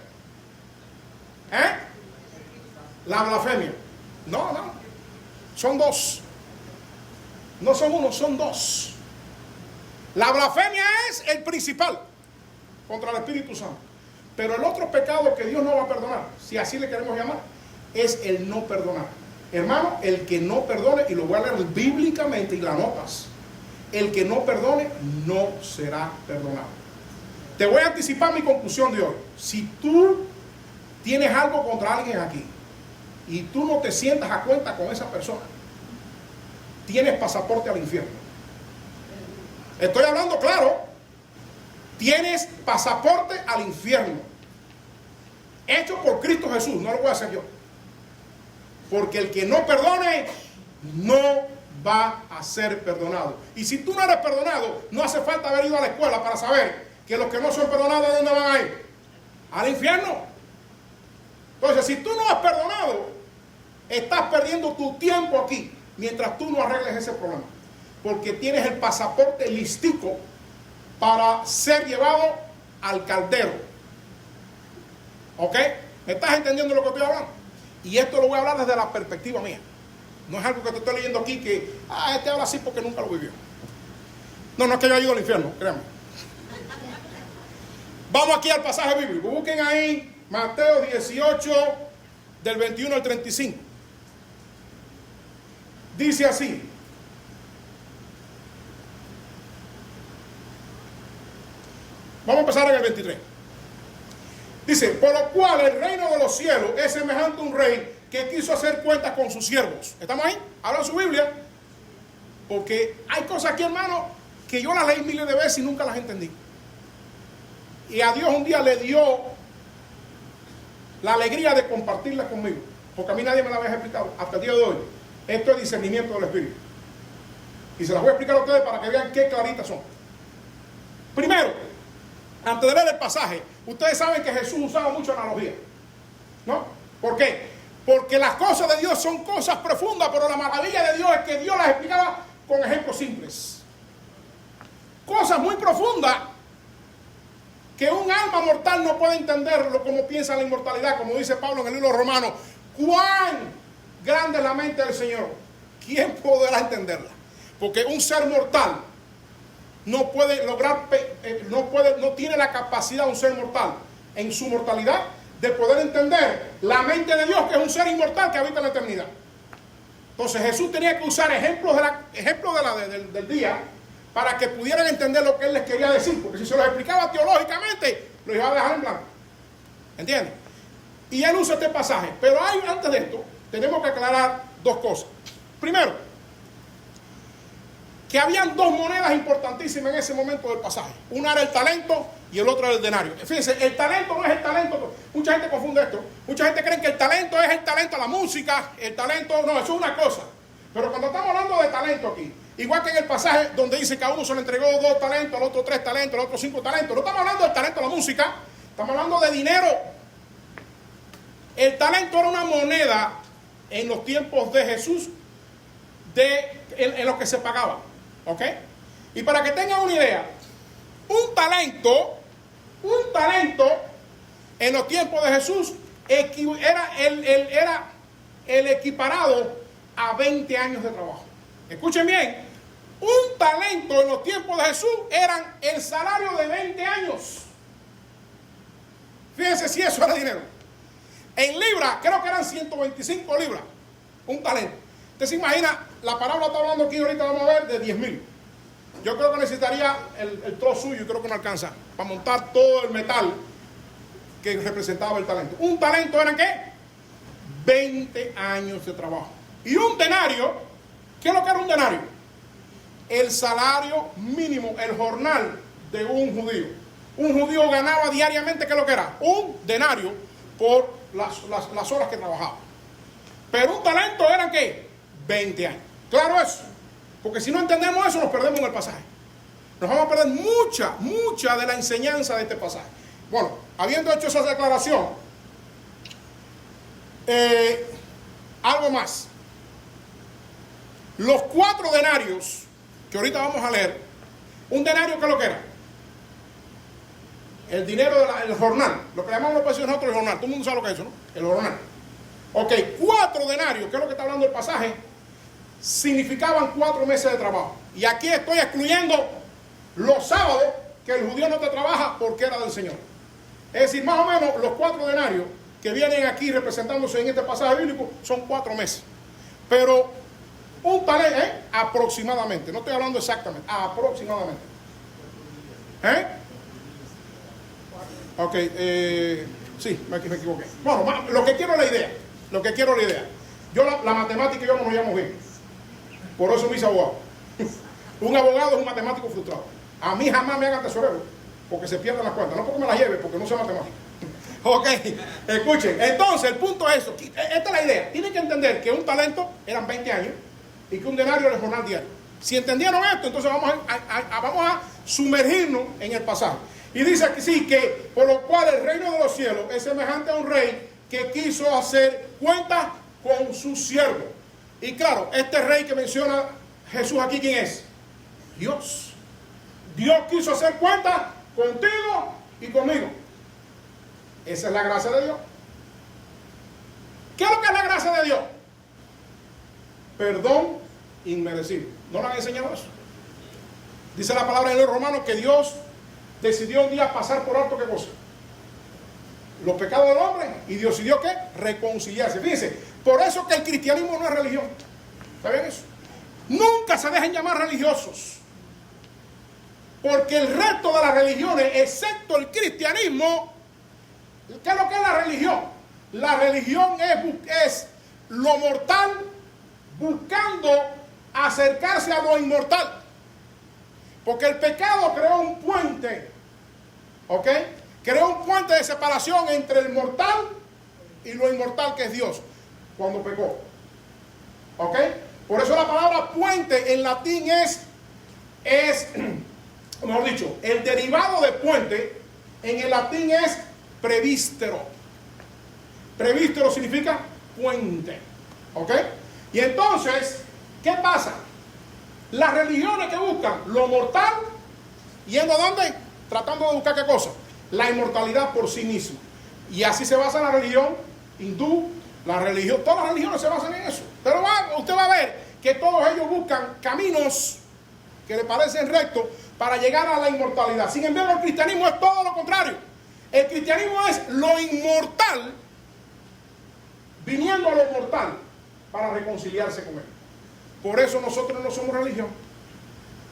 Speaker 1: La blasfemia. No. Son dos. No son uno, son dos. La blasfemia es el principal contra el Espíritu Santo. Pero el otro pecado que Dios no va a perdonar, si así le queremos llamar, es el no perdonar. Hermano, el que no perdone, y lo voy a leer bíblicamente y la notas, el que no perdone no será perdonado. Te voy a anticipar mi conclusión de hoy. Si tú tienes algo contra alguien aquí y tú no te sientas a cuenta con esa persona, tienes pasaporte al infierno. Estoy hablando claro. Tienes pasaporte al infierno. Hecho por Cristo Jesús, no lo voy a hacer yo. Porque el que no perdone, no va a ser perdonado. Y si tú no eres perdonado, no hace falta haber ido a la escuela para saber que los que no son perdonados, ¿a dónde van a ir? Al infierno. Entonces, si tú no has perdonado, estás perdiendo tu tiempo aquí, mientras tú no arregles ese problema. Porque tienes el pasaporte listico para ser llevado al caldero. ¿Ok? ¿Me estás entendiendo lo que estoy hablando? Y esto lo voy a hablar desde la perspectiva mía. No es algo que te estoy leyendo aquí que, este habla así porque nunca lo vivió. No es que yo haya ido al infierno, créanme. Vamos aquí al pasaje bíblico. Busquen ahí Mateo 18, del 21 al 35. Dice así. Vamos a empezar en el 23. Dice, por lo cual el reino de los cielos es semejante a un rey que quiso hacer cuentas con sus siervos. ¿Estamos ahí? Habla su Biblia. Porque hay cosas aquí, hermano, que yo las leí miles de veces y nunca las entendí. Y a Dios un día le dio la alegría de compartirlas conmigo. Porque a mí nadie me la había explicado hasta el día de hoy. Esto es discernimiento del Espíritu. Y se las voy a explicar a ustedes para que vean qué claritas son. Primero, antes de leer el pasaje, ustedes saben que Jesús usaba mucha analogía, ¿no? ¿Por qué? Porque las cosas de Dios son cosas profundas, pero la maravilla de Dios es que Dios las explicaba con ejemplos simples. Cosas muy profundas que un alma mortal no puede entenderlo como piensa la inmortalidad, como dice Pablo en el libro de Romanos. ¡Cuán grande es la mente del Señor! ¿Quién podrá entenderla? Porque un ser mortal no puede lograr, no tiene la capacidad de un ser mortal en su mortalidad de poder entender la mente de Dios, que es un ser inmortal que habita en la eternidad. Entonces Jesús tenía que usar ejemplos del día para que pudieran entender lo que Él les quería decir, porque si se los explicaba teológicamente, los iba a dejar en blanco. ¿Entienden? Y Él usa este pasaje. Pero antes de esto, tenemos que aclarar dos cosas. Primero, que habían dos monedas importantísimas en ese momento del pasaje. Una era el talento y el otro era el denario. Fíjense, el talento no es el talento. Mucha gente confunde esto. Mucha gente cree que el talento es el talento a la música. El talento, no, eso es una cosa. Pero cuando estamos hablando de talento aquí, igual que en el pasaje donde dice que a uno se le entregó 2 talentos, al otro 3 talentos, al otro 5 talentos. No estamos hablando del talento a la música, estamos hablando de dinero. El talento era una moneda en los tiempos de Jesús en lo que se pagaba. ¿Ok? Y para que tengan una idea, un talento en los tiempos de Jesús era el equiparado a 20 años de trabajo. Escuchen bien, un talento en los tiempos de Jesús eran el salario de 20 años. Fíjense si eso era dinero. En libras, creo que eran 125 libras, un talento. Usted se imagina, la parábola está hablando aquí ahorita, vamos a ver, de 10,000. Yo creo que necesitaría el trozo suyo, y creo que no alcanza, para montar todo el metal que representaba el talento. Un talento eran ¿qué? 20 años de trabajo. Y un denario, ¿qué es lo que era un denario? El salario mínimo, el jornal de un judío. Un judío ganaba diariamente, ¿qué es lo que era? Un denario por las horas que trabajaba. Pero un talento eran ¿qué? 20 años. Claro eso. Porque si no entendemos eso, nos perdemos en el pasaje. Nos vamos a perder mucha de la enseñanza de este pasaje. Bueno, habiendo hecho esa declaración, algo más. Los 4 denarios que ahorita vamos a leer, un denario, ¿qué es lo que era? El dinero del jornal, lo que llamamos los precios nosotros el jornal. Todo el mundo sabe lo que es eso, ¿no? El jornal. Ok, 4 denarios, que es lo que está hablando el pasaje, significaban 4 meses de trabajo. Y aquí estoy excluyendo los sábados, que el judío no te trabaja porque era del Señor. Es decir, más o menos los 4 denarios que vienen aquí representándose en este pasaje bíblico son 4 meses. Pero un talento, aproximadamente, no estoy hablando exactamente, aproximadamente. Ok, sí, me equivoqué. Bueno, lo que quiero es la idea. Yo la matemática yo no me llamo bien. Por eso me hice abogado. Un abogado es un matemático frustrado. A mí jamás me hagan tesorero, porque se pierden las cuentas. No porque me las lleve, porque no sé matemática. Ok, escuchen. Entonces, el punto es eso. Esta es la idea. Tienen que entender que un talento eran 20 años y que un denario era el jornal diario. Si entendieron esto, entonces vamos a sumergirnos en el pasaje. Y dice aquí sí que por lo cual el reino de los cielos es semejante a un rey que quiso hacer cuenta con su siervo. Y claro, este rey que menciona Jesús aquí, ¿quién es? Dios. Dios quiso hacer cuenta contigo y conmigo. Esa es la gracia de Dios. ¿Qué es lo que es la gracia de Dios? Perdón inmerecido. ¿No le han enseñado eso? Dice la palabra en el Romano que Dios decidió un día pasar por alto, ¿qué cosa? Los pecados del hombre, y Dios decidió ¿qué? Reconciliarse. Fíjense, por eso que el cristianismo no es religión. ¿Saben eso? Nunca se dejen llamar religiosos. Porque el resto de las religiones, excepto el cristianismo, ¿qué es lo que es la religión? La religión es lo mortal buscando acercarse a lo inmortal. Porque el pecado creó un puente, ¿ok? Creó un puente de separación entre el mortal y lo inmortal que es Dios, cuando pecó. ¿Ok? Por eso la palabra puente en latín es, mejor dicho, el derivado de puente en el latín es presbítero. Presbítero significa puente. ¿Ok? Y entonces, ¿qué pasa? Las religiones que buscan lo mortal, ¿yendo a dónde? Tratando de buscar ¿qué cosa? La inmortalidad por sí misma. Y así se basa la religión hindú, todas las religiones se basan en eso. Pero usted va a ver que todos ellos buscan caminos que le parecen rectos para llegar a la inmortalidad. Sin embargo, el cristianismo es todo lo contrario. El cristianismo es lo inmortal viniendo a lo mortal para reconciliarse con él. Por eso nosotros no somos religión,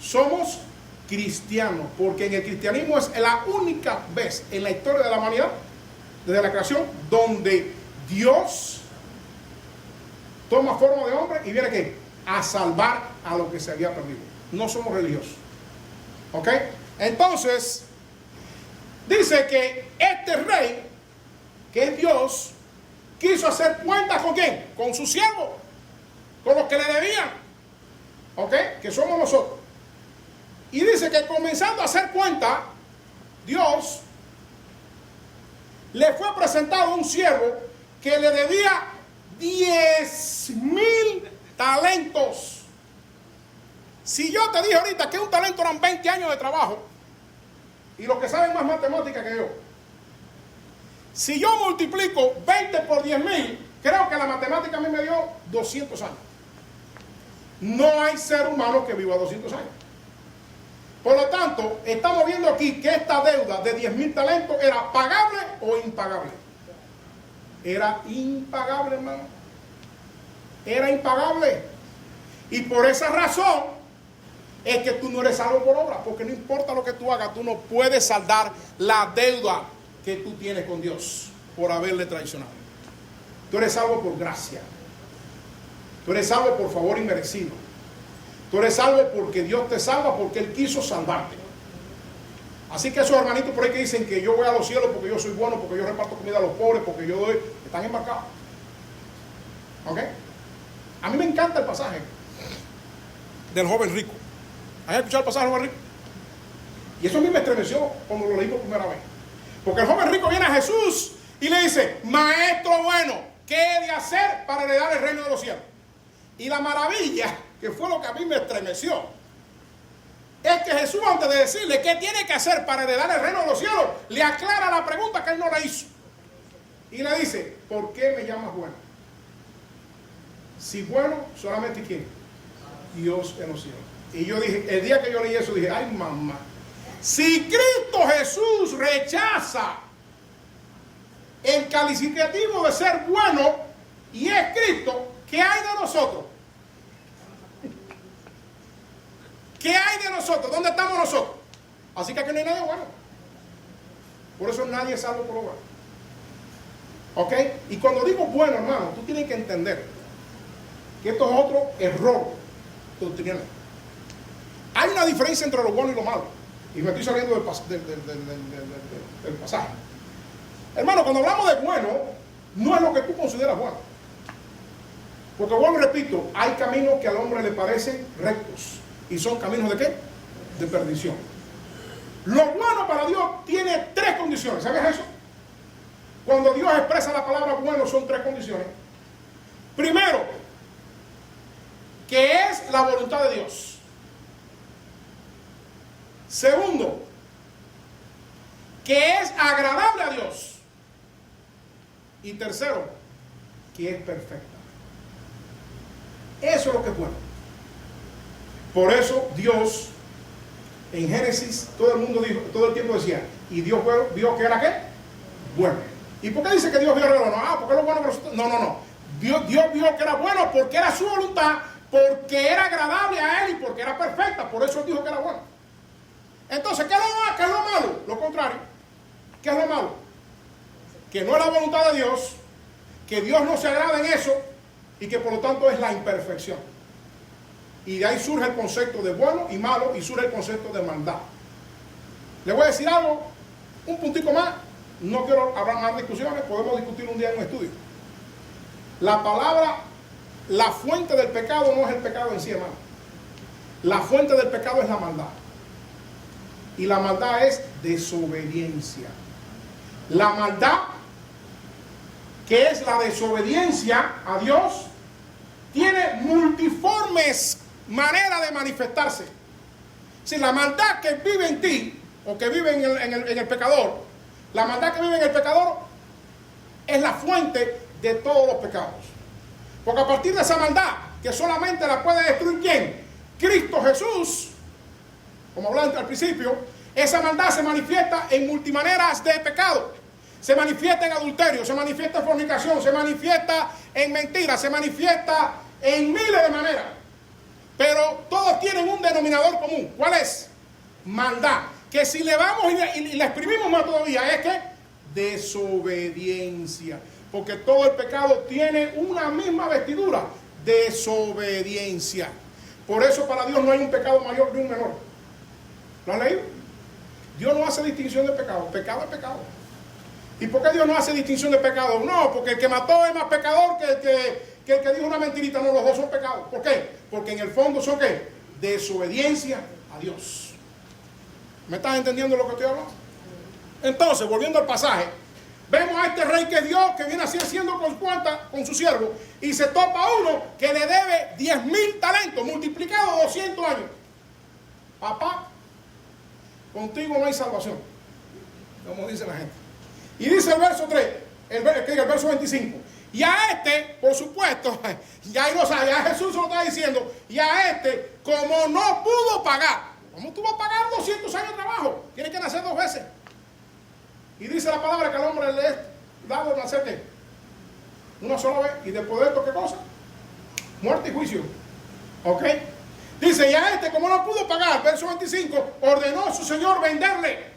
Speaker 1: somos cristianos, porque en el cristianismo es la única vez en la historia de la humanidad, desde la creación, donde Dios toma forma de hombre y viene ¿qué? A salvar a lo que se había perdido. No somos religiosos. ¿Ok? Entonces, dice que este rey, que es Dios, quiso hacer cuentas ¿con quién? Con su siervo, con los que le debían. ¿Ok? Que somos nosotros. Y dice que comenzando a hacer cuenta, Dios le fue presentado un siervo que le debía 10,000 talentos. Si yo te dije ahorita que un talento eran 20 años de trabajo, y los que saben más matemática que yo, si yo multiplico 20 por 10,000, creo que la matemática a mí me dio 200 años. No hay ser humano que viva 200 años. Por lo tanto, estamos viendo aquí que esta deuda de 10,000 talentos era pagable o impagable. Era impagable, hermano. Era impagable. Y por esa razón es que tú no eres salvo por obra, porque no importa lo que tú hagas, tú no puedes saldar la deuda que tú tienes con Dios por haberle traicionado. Tú eres salvo por gracia. Tú eres salvo por favor inmerecido. Tú eres salvo porque Dios te salva, porque Él quiso salvarte. Así que esos hermanitos por ahí que dicen que yo voy a los cielos porque yo soy bueno, porque yo reparto comida a los pobres, porque yo doy, están embarcados. ¿Ok? A mí me encanta el pasaje del joven rico. ¿Has escuchado el pasaje del joven rico? Y eso a mí me estremeció cuando lo leí por primera vez. Porque el joven rico viene a Jesús y le dice, maestro bueno, ¿qué he de hacer para heredar el reino de los cielos? Y la maravilla, que fue lo que a mí me estremeció, es que Jesús, antes de decirle qué tiene que hacer para heredar el reino de los cielos, le aclara la pregunta que él no le hizo. Y le dice, ¿por qué me llamas bueno? Si bueno, solamente ¿quién? Dios en los cielos. Y yo dije, el día que yo leí eso, dije, ay mamá, si Cristo Jesús rechaza el calificativo de ser bueno y es Cristo, ¿qué hay de nosotros? ¿Qué hay de nosotros? ¿Dónde estamos nosotros? Así que aquí no hay nadie bueno. Por eso nadie es salvo por obra. ¿Ok? Y cuando digo bueno, hermano, tú tienes que entender que esto es otro error doctrinal. Hay una diferencia entre lo bueno y lo malo. Y me estoy saliendo del pasaje. Hermano, cuando hablamos de bueno, no es lo que tú consideras bueno. Porque vuelvo y repito, hay caminos que al hombre le parecen rectos. ¿Y son caminos de qué? De perdición. Lo bueno para Dios tiene 3 condiciones. ¿Sabes eso? Cuando Dios expresa la palabra bueno, son 3 condiciones. Primero, que es la voluntad de Dios. Segundo, que es agradable a Dios. Y tercero, que es perfecta. Eso es lo que es bueno. Por eso Dios, en Génesis, todo el mundo dijo, todo el tiempo decía, y Dios vio que era ¿qué? Bueno. ¿Y por qué dice que Dios vio bueno? Porque es lo bueno. No. Dios vio que era bueno porque era su voluntad, porque era agradable a Él y porque era perfecta. Por eso Él dijo que era bueno. Entonces, ¿qué es lo malo? Lo contrario. ¿Qué es lo malo? Que no es la voluntad de Dios, que Dios no se agrada en eso y que por lo tanto es la imperfección. Y de ahí surge el concepto de bueno y malo y surge el concepto de maldad. Le voy a decir algo, un puntico más. No quiero hablar más discusiones, podemos discutir un día en un estudio. La palabra, la fuente del pecado no es el pecado en sí, hermano. La fuente del pecado es la maldad. Y la maldad es desobediencia. La maldad que es la desobediencia a Dios, tiene multiformes maneras de manifestarse. Si la maldad que vive en ti, o que vive en el pecador, la maldad que vive en el pecador es la fuente de todos los pecados. Porque a partir de esa maldad, que solamente la puede destruir ¿quién? Cristo Jesús, como hablaba al principio, esa maldad se manifiesta en multimaneras de pecado. Se manifiesta en adulterio, se manifiesta en fornicación, se manifiesta en mentira, se manifiesta en miles de maneras. Pero todos tienen un denominador común. ¿Cuál es? Maldad. Que si le vamos y le exprimimos más todavía, es que desobediencia. Porque todo el pecado tiene una misma vestidura: desobediencia. Por eso para Dios no hay un pecado mayor ni un menor. ¿Lo han leído? Dios no hace distinción de pecado. Pecado es pecado. ¿Y por qué Dios no hace distinción de pecado? No, porque el que mató es más pecador que el que dijo una mentirita. No, los dos son pecados. ¿Por qué? Porque en el fondo son ¿qué? Desobediencia a Dios. ¿Me estás entendiendo lo que estoy hablando? Entonces, volviendo al pasaje, vemos a este rey que es Dios, que viene así haciendo con su siervo, y se topa a uno que le debe 10,000 talentos, multiplicado 200 años. Papá, contigo no hay salvación, como dice la gente. Y dice el verso 3, el verso 25. Y a este, por supuesto, ya Jesús se lo está diciendo, y a este, como no pudo pagar, ¿cómo tú vas a pagar 200 años de trabajo? Tiene que nacer 2 veces. Y dice la palabra que al hombre le es dado nacer ¿qué? Una sola vez. Y después de esto, ¿qué cosa? Muerte y juicio. ¿Ok? Dice, y a este, como no pudo pagar, verso 25, ordenó a su señor venderle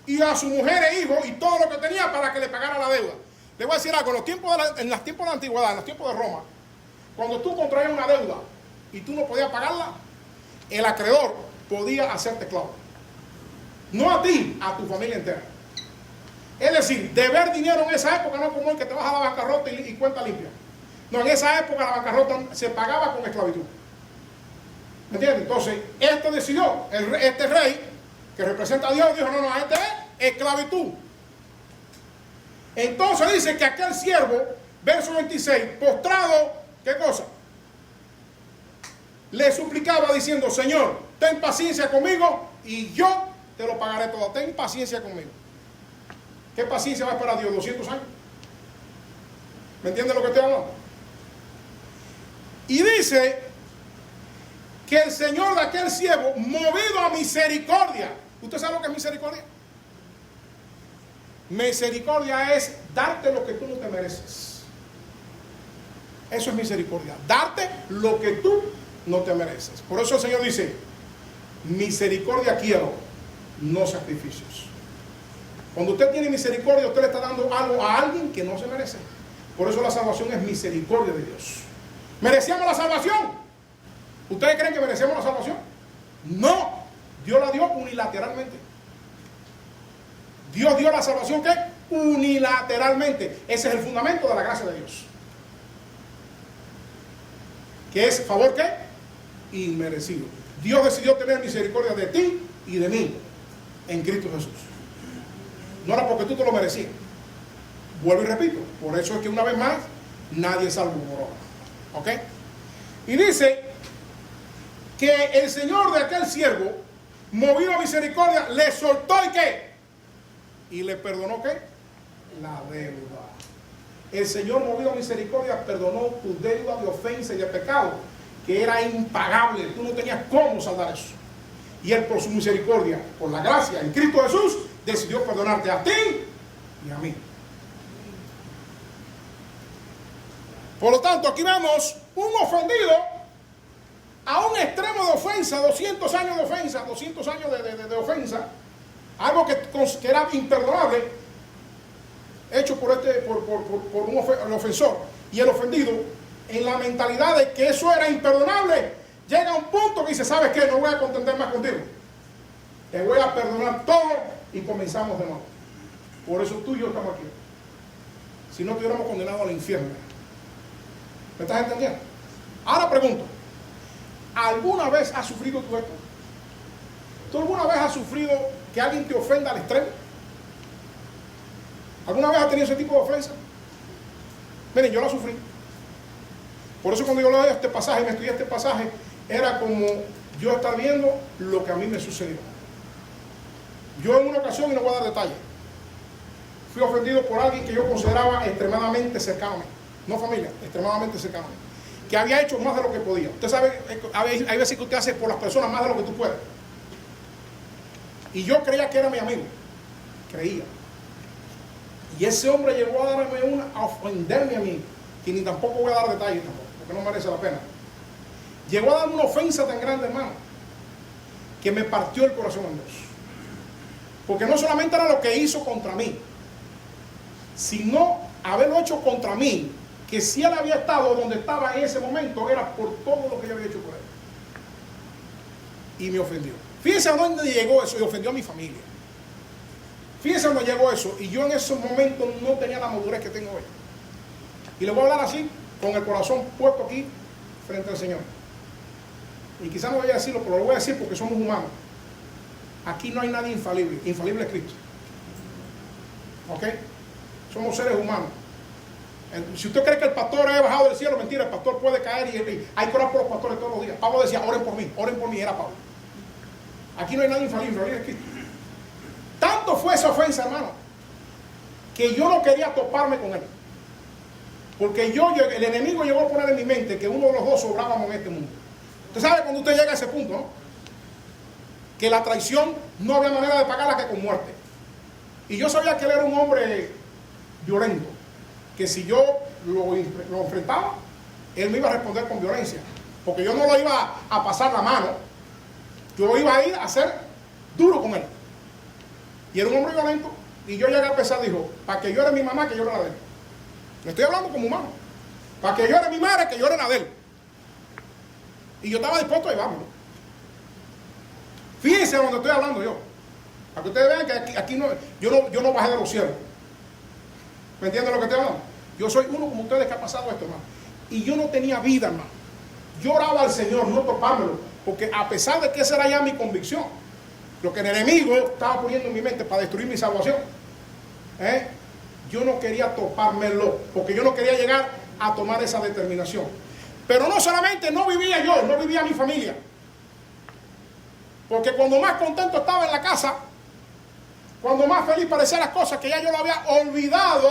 Speaker 1: y a su mujer e hijo y todo lo que tenía para que le pagara la deuda. Le voy a decir algo, en los tiempos de la antigüedad, en los tiempos de Roma, cuando tú contraías una deuda y tú no podías pagarla, el acreedor podía hacerte esclavo. No a ti, a tu familia entera. Es decir, deber dinero en esa época no es como el que te vas a la bancarrota y cuenta limpia. No, en esa época la bancarrota se pagaba con esclavitud. ¿Me entiendes? Entonces, esto decidió, este rey, que representa a Dios, dijo, no, este es esclavitud. Entonces dice que aquel siervo, verso 26, postrado, ¿qué cosa? Le suplicaba diciendo, Señor, ten paciencia conmigo y yo te lo pagaré todo. Ten paciencia conmigo. ¿Qué paciencia va a esperar Dios? 200 años. ¿Me entiende lo que estoy hablando? Y dice que el Señor de aquel siervo, movido a misericordia. ¿Usted sabe lo que es misericordia? Misericordia es darte lo que tú no te mereces. Eso es misericordia. Darte lo que tú no te mereces. Por eso el Señor dice, misericordia quiero, no sacrificios. Cuando usted tiene misericordia, usted le está dando algo a alguien que no se merece. Por eso la salvación es misericordia de Dios. ¿Merecíamos la salvación? ¿Ustedes creen que merecemos la salvación? No. Dios la dio unilateralmente. Dios dio la salvación ¿qué? Unilateralmente. Ese es el fundamento de la gracia de Dios. ¿Qué es favor qué? Inmerecido. Dios decidió tener misericordia de ti y de mí en Cristo Jesús. No era porque tú te lo merecías. Vuelvo y repito, por eso es que una vez más nadie es salvo por obra. ¿Ok? Y dice que el Señor de aquel siervo, movido a misericordia, le soltó y ¿qué? Y le perdonó ¿qué? La deuda. El Señor, movido a misericordia, perdonó tu deuda de ofensa y de pecado, que era impagable. Tú no tenías cómo saldar eso. Y Él, por su misericordia, por la gracia en Cristo Jesús, decidió perdonarte a ti y a mí. Por lo tanto, aquí vemos un ofendido a un extremo de ofensa, 200 años de ofensa, 200 años de ofensa, algo que era imperdonable, hecho por un ofensor. Y el ofendido, en la mentalidad de que eso era imperdonable, llega a un punto que dice, ¿sabes qué? No voy a contender más contigo. Te voy a perdonar todo y comenzamos de nuevo. Por eso tú y yo estamos aquí. Si no, estuviéramos condenados al infierno. ¿Me estás entendiendo? Ahora pregunto, ¿alguna vez has sufrido tú esto? ¿Tú alguna vez has sufrido que alguien te ofenda al extremo? ¿Alguna vez has tenido ese tipo de ofensa? Miren, yo la sufrí. Por eso cuando yo leo este pasaje, me estudié este pasaje, era como yo estar viendo lo que a mí me sucedió. Yo en una ocasión, y no voy a dar detalles, fui ofendido por alguien que yo consideraba extremadamente cercano a mí. No familia, extremadamente cercano a mí. Que había hecho más de lo que podía. Usted sabe, hay veces que usted hace por las personas más de lo que tú puedes. Y yo creía que era mi amigo. Creía. Y ese hombre llegó a darme a ofenderme a mí, que ni tampoco voy a dar detalles tampoco, porque no merece la pena. Llegó a darme una ofensa tan grande, hermano, que me partió el corazón en dos. Porque no solamente era lo que hizo contra mí, sino haberlo hecho contra mí, que si él había estado donde estaba en ese momento, era por todo lo que yo había hecho por él. Y me ofendió. Fíjense a dónde llegó eso, y ofendió a mi familia. Fíjense dónde llegó eso, y yo en esos momentos no tenía la madurez que tengo hoy. Y le voy a hablar así, con el corazón puesto aquí, frente al Señor. Y quizás no voy a decirlo, pero lo voy a decir porque somos humanos. Aquí no hay nadie infalible. Infalible es Cristo. ¿Ok? Somos seres humanos. Si usted cree que el pastor ha bajado del cielo, mentira, el pastor puede caer y hay que orar por los pastores todos los días. Pablo decía, oren por mí, era Pablo. Aquí no hay nadie infalible, infalible es Cristo. Tanto fue esa ofensa, hermano, que yo no quería toparme con él. Porque el enemigo llegó a poner en mi mente que uno de los dos sobrábamos en este mundo. Usted sabe cuando usted llega a ese punto, ¿no? Que la traición no había manera de pagarla que con muerte. Y yo sabía que él era un hombre violento, que si yo lo enfrentaba, él me iba a responder con violencia, porque yo no lo iba a pasar la mano, yo iba a ir a ser duro con él. Y era un hombre violento, y yo llegué a pensar, dijo, para que llore mi mamá, que llore la de él. Le estoy hablando como humano. Para que llore mi madre, que llore la de él. Y yo estaba dispuesto a llevármelo. Fíjense a donde estoy hablando yo. Para que ustedes vean que aquí no, yo no bajé de los cielos. ¿Me entienden lo que estoy hablando? Yo soy uno como ustedes que ha pasado esto, hermano. Y yo no tenía vida, hermano. Yo oraba al Señor, no topármelo. Porque a pesar de que esa era ya mi convicción, lo que el enemigo estaba poniendo en mi mente para destruir mi salvación, yo no quería topármelo. Porque yo no quería llegar a tomar esa determinación. Pero no solamente no vivía yo, no vivía mi familia. Porque cuando más contento estaba en la casa, cuando más feliz parecían las cosas que ya yo lo había olvidado,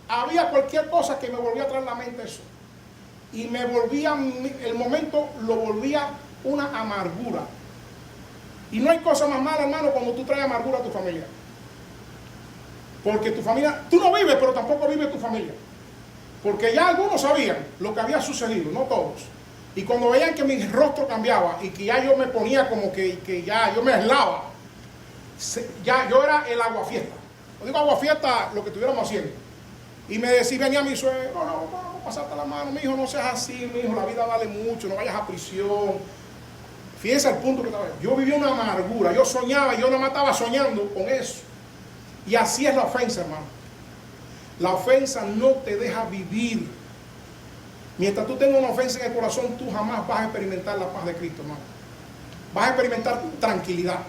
Speaker 1: había cualquier cosa que me volvía a traer a la mente eso. Y me volvía, el momento lo volvía una amargura. Y no hay cosa más mala, hermano, cuando tú traes amargura a tu familia. Porque tu familia, tú no vives, pero tampoco vive tu familia. Porque ya algunos sabían lo que había sucedido, no todos. Y cuando veían que mi rostro cambiaba y que ya yo me ponía como que ya yo me aislaba, ya yo era el aguafiesta. No digo aguafiesta lo que estuviéramos haciendo. Y me decía, venía mi suegro, no, vamos a pasarte la mano, mi hijo, no seas así, mi hijo, la vida vale mucho, no vayas a prisión. Fíjense al punto que estaba. Yo vivía una amargura, yo soñaba, yo nada más estaba soñando con eso. Y así es la ofensa, hermano. La ofensa no te deja vivir. Mientras tú tengas una ofensa en el corazón, tú jamás vas a experimentar la paz de Cristo, hermano. Vas a experimentar tranquilidad.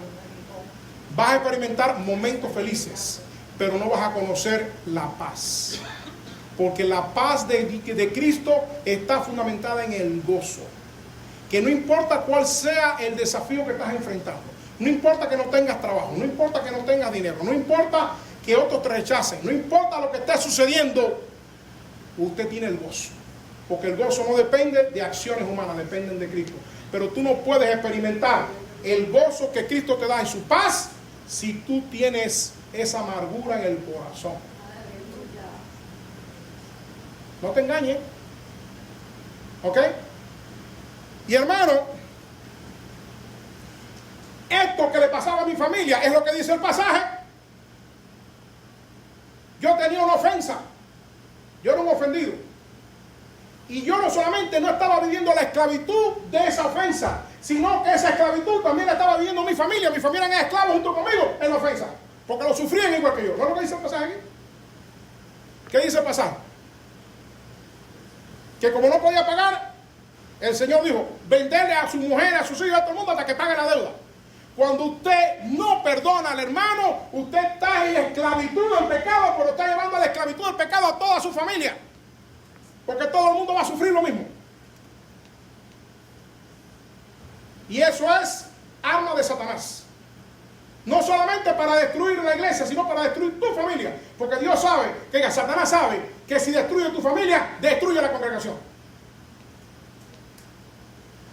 Speaker 1: Vas a experimentar momentos felices, pero no vas a conocer la paz. Porque la paz de Cristo está fundamentada en el gozo. Que no importa cuál sea el desafío que estás enfrentando, no importa que no tengas trabajo, no importa que no tengas dinero, no importa que otros te rechacen, no importa lo que esté sucediendo, usted tiene el gozo. Porque el gozo no depende de acciones humanas, dependen de Cristo. Pero tú no puedes experimentar el gozo que Cristo te da en su paz si tú tienes esa amargura en el corazón. No te engañes. ¿Ok? Y hermano, esto que le pasaba a mi familia es lo que dice el pasaje. Yo tenía una ofensa. Yo era un ofendido. Y yo no solamente no estaba viviendo la esclavitud de esa ofensa, sino que esa esclavitud también la estaba viviendo mi familia. Mi familia era esclavos junto conmigo en la ofensa. Porque lo sufrían igual que yo. ¿No es lo que dice el pasaje aquí? ¿Qué dice el pasaje? Que como no podía pagar, el Señor dijo, venderle a su mujer, a sus hijos, a todo el mundo hasta que pague la deuda. Cuando usted no perdona al hermano, usted está en esclavitud del pecado, pero está llevando a la esclavitud del pecado a toda su familia. Porque todo el mundo va a sufrir lo mismo. Y eso es arma de Satanás. No solamente para destruir la iglesia, sino para destruir tu familia. Porque Dios sabe, que Satanás sabe, que si destruye tu familia, destruye la congregación.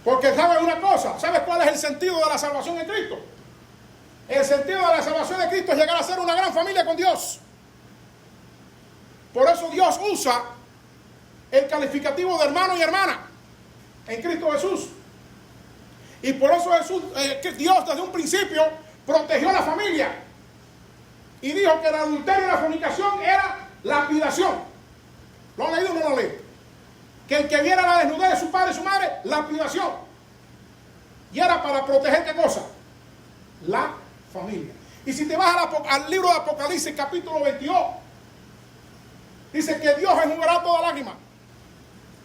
Speaker 1: Porque sabes una cosa, ¿sabes cuál es el sentido de la salvación en Cristo? El sentido de la salvación de Cristo es llegar a ser una gran familia con Dios. Por eso Dios usa el calificativo de hermano y hermana en Cristo Jesús. Y por eso Dios desde un principio protegió la familia y dijo que el adulterio y la fornicación era lapidación. ¿Lo han leído o no lo han leído? Que el que viera la desnudez de su padre y su madre, lapidación. Y era para proteger ¿qué cosa? La familia. Y si te vas al libro de Apocalipsis capítulo 22, dice que Dios enjugará toda lágrima.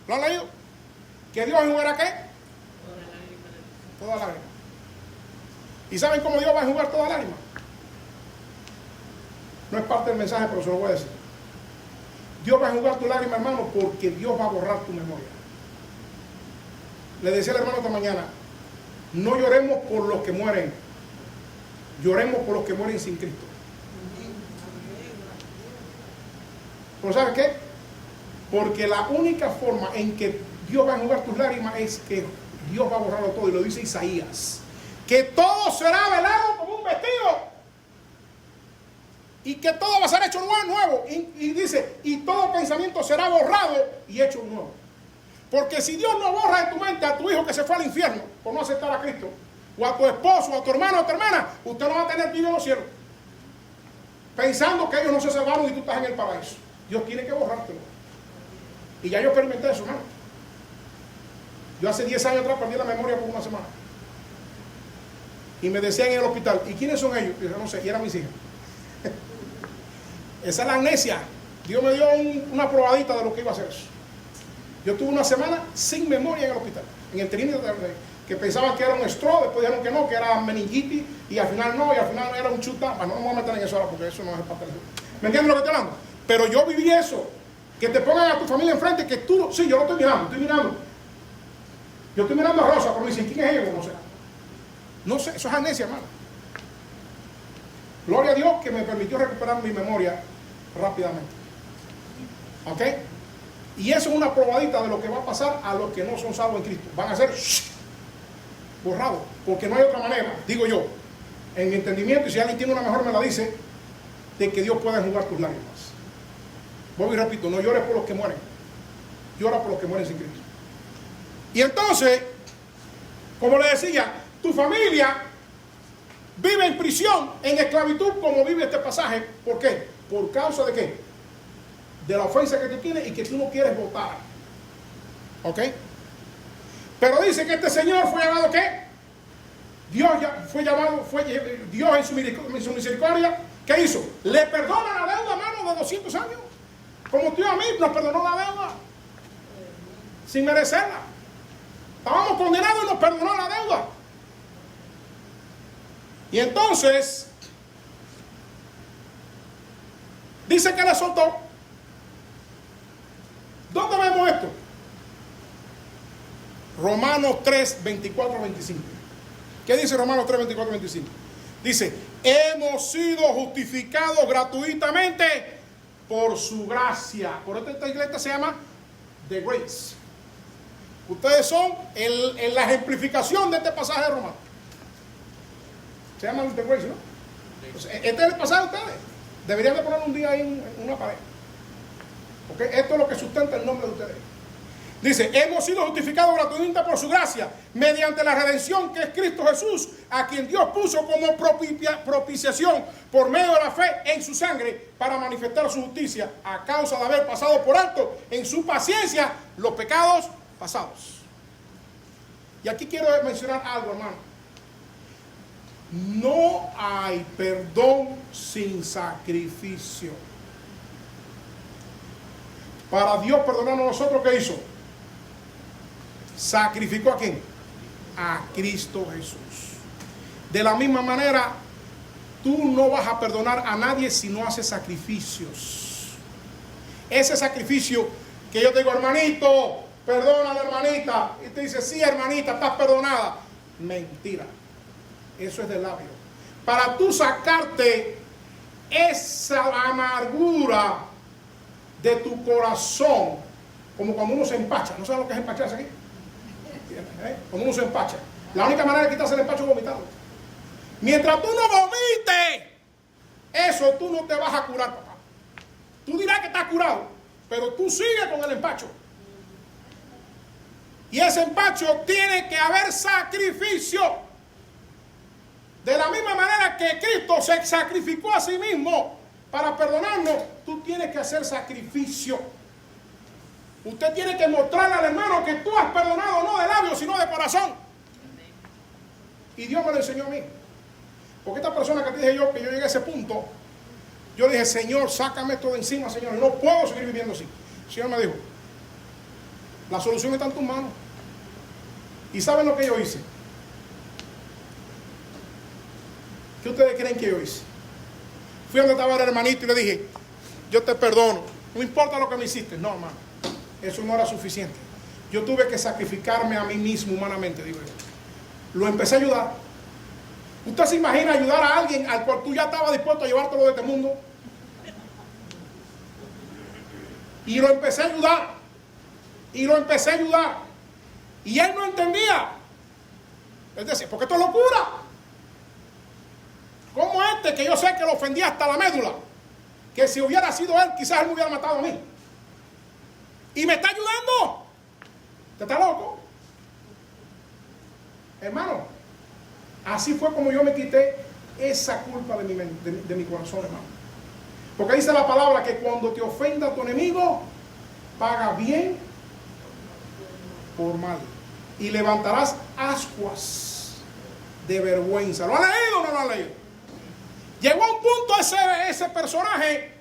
Speaker 1: ¿Lo han leído? ¿Que Dios enjugará qué? Toda lágrima. ¿Y saben cómo Dios va a enjugar toda lágrima? No es parte del mensaje, pero se lo voy a decir. Dios va a enjugar tu lágrima, hermano, porque Dios va a borrar tu memoria. Le decía al hermano esta mañana, no lloremos por los que mueren, lloremos por los que mueren sin Cristo. ¿Pero sabes qué? Porque la única forma en que Dios va a enjugar tus lágrimas es que Dios va a borrarlo todo, y lo dice Isaías, que todo será velado como un vestido y que todo va a ser hecho nuevo. Y dice, y todo pensamiento será borrado y hecho nuevo. Porque si Dios no borra en tu mente a tu hijo que se fue al infierno por no aceptar a Cristo, o a tu esposo, o a tu hermano o a tu hermana, usted no va a tener vida en los cielos, pensando que ellos no se salvaron y tú estás en el paraíso. Dios tiene que borrártelo. Y ya yo experimenté eso, hermano. Yo hace 10 años atrás perdí la memoria por una semana. Y me decían en el hospital, ¿y quiénes son ellos? Y yo no sé, y eran mis hijas. Esa es la amnesia. Dios me dio una probadita de lo que iba a hacer eso. Yo tuve una semana sin memoria en el hospital, en el trinidad, que pensaban que era un stroke, después dijeron que no, que era meningitis, y al final no, y al final era un chuta. Bueno, no me voy a meter en eso ahora porque eso no es parte de eso. ¿Me entiendes lo que estoy hablando? Pero yo viví eso, que te pongan a tu familia enfrente, que tú, sí, yo lo estoy mirando. Yo estoy mirando a Rosa, pero me dicen, ¿quién es ella? No sé. No sé, eso es amnesia, hermano. Gloria a Dios que me permitió recuperar mi memoria rápidamente. ¿Ok? Y eso es una probadita de lo que va a pasar a los que no son salvos en Cristo. Van a ser borrados, porque no hay otra manera, digo yo, en mi entendimiento, y si alguien tiene una mejor me la dice, de que Dios pueda enjugar tus lágrimas. Vuelvo y repito, no llores por los que mueren, llora por los que mueren sin Cristo. Y entonces, como le decía, tu familia vive en prisión, en esclavitud, como vive este pasaje. ¿Por qué? ¿Por causa de qué? De la ofensa que tú tienes y que tú no quieres votar. ¿Ok? Pero dice que este señor fue llamado ¿qué? Dios en su misericordia, ¿qué hizo? Le perdona la deuda, hermano, de 200 años. Como tú a mí nos perdonó la deuda. Sin merecerla. Estábamos condenados y nos perdonó la deuda. Y entonces, dice que le soltó. ¿Dónde vemos esto? Romanos 3, 24, 25. ¿Qué dice Romanos 3, 24, 25? Dice, hemos sido justificados gratuitamente por su gracia. Por eso esta iglesia se llama The Grace. Ustedes son la ejemplificación de este pasaje de Romanos. Se llama The Grace, ¿no? Entonces, este es el pasaje de ustedes. Deberían de poner un día ahí en una pared. Porque esto es lo que sustenta el nombre de ustedes. Dice, hemos sido justificados gratuitamente por su gracia, mediante la redención que es Cristo Jesús, a quien Dios puso como propiciación por medio de la fe en su sangre, para manifestar su justicia, a causa de haber pasado por alto en su paciencia los pecados pasados. Y aquí quiero mencionar algo, hermano. No hay perdón sin sacrificio. Para Dios perdonarnos a nosotros, ¿qué hizo? ¿Sacrificó a quién? A Cristo Jesús. De la misma manera, tú no vas a perdonar a nadie si no haces sacrificios. Ese sacrificio que yo te digo, hermanito, perdona a la hermanita. Y te dice, sí, hermanita, estás perdonada. Mentira. Eso es de labio. Para tú sacarte esa amargura de tu corazón, como cuando uno se empacha. ¿No sabes lo que es empacharse aquí? Cuando uno se empacha. La única manera de quitarse el empacho es vomitando. Mientras tú no vomites, eso tú no te vas a curar, papá. Tú dirás que estás curado, pero tú sigues con el empacho. Y ese empacho tiene que haber sacrificio. De la misma manera que Cristo se sacrificó a sí mismo para perdonarnos, tú tienes que hacer sacrificio. Usted tiene que mostrarle al hermano que tú has perdonado no de labios, sino de corazón. Y Dios me lo enseñó a mí. Porque esta persona que te dije yo, que yo llegué a ese punto, yo dije, Señor, sácame esto de encima, Señor. No puedo seguir viviendo así. El Señor me dijo, la solución está en tus manos. ¿Y saben lo que yo hice? ¿Qué ustedes creen que yo hice? Fui donde estaba el hermanito y le dije, yo te perdono. No importa lo que me hiciste. No, hermano. Eso no era suficiente. Yo tuve que sacrificarme a mí mismo humanamente, digo yo. Lo empecé a ayudar. ¿Usted se imagina ayudar a alguien al cual tú ya estabas dispuesto a llevártelo de este mundo? Y lo empecé a ayudar. Y lo empecé a ayudar. Y él no entendía. Él decía, porque esto es locura. Como este que yo sé que lo ofendía hasta la médula. Que si hubiera sido él, quizás él me hubiera matado a mí. Y me está ayudando. ¿Te está loco? Hermano, así fue como yo me quité esa culpa de mi corazón, hermano. Porque dice la palabra que cuando te ofenda tu enemigo, paga bien por mal. Y levantarás ascuas de vergüenza. ¿Lo han leído o no lo han leído? Llegó a un punto ese personaje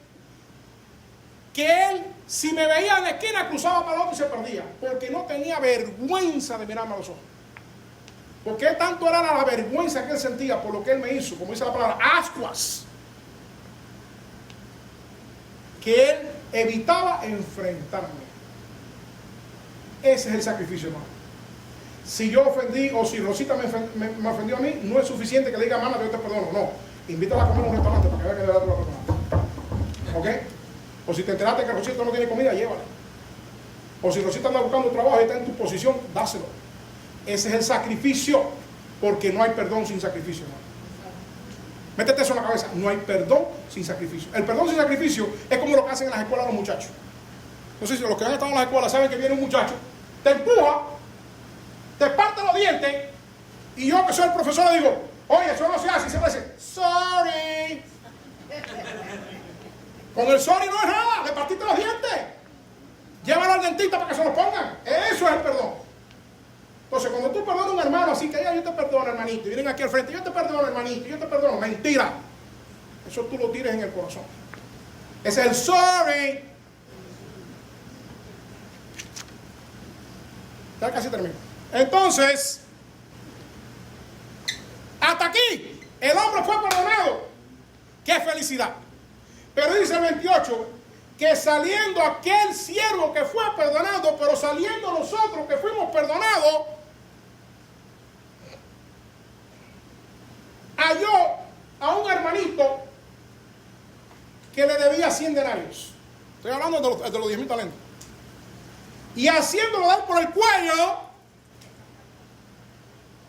Speaker 1: que él, si me veía en la esquina, cruzaba para el otro y se perdía. Porque no tenía vergüenza de mirarme a los ojos. Porque tanto era la vergüenza que él sentía por lo que él me hizo, como dice la palabra, ascuas, que él evitaba enfrentarme. Ese es el sacrificio, hermano. Si yo ofendí, o si Rosita me ofendió a mí, no es suficiente que le diga, mamá, yo te perdono. No, invítala a comer a un restaurante para que vea que de verdad tú la perdonas. ¿Ok? O si te enteraste que Rosita no tiene comida, llévala. O si Rosita anda buscando trabajo y está en tu posición, dáselo. Ese es el sacrificio, porque no hay perdón sin sacrificio, hermano. Métete eso en la cabeza, no hay perdón sin sacrificio. El perdón sin sacrificio es como lo que hacen en las escuelas los muchachos. No sé si los que han estado en las escuelas saben que viene un muchacho, te empuja, te parte los dientes, y yo que soy el profesor le digo, oye, eso no se hace, y se me dice, sorry. Con el sorry no es nada, le partiste los dientes. Llévalo al dentista para que se los pongan. Eso es el perdón. Entonces, cuando tú perdonas a un hermano así, que yo te perdono, hermanito, y vienen aquí al frente, yo te perdono, hermanito, yo te perdono, mentira. Eso tú lo tires en el corazón. Ese es el sorry. Ya casi termino. Entonces, hasta aquí, el hombre fue perdonado. ¡Qué felicidad! Pero dice el 28, que saliendo aquel siervo que fue perdonado, pero saliendo nosotros que fuimos perdonados, halló a un hermanito que le debía 100 denarios. Estoy hablando de los 10,000 talentos. Y haciéndolo dar por el cuello,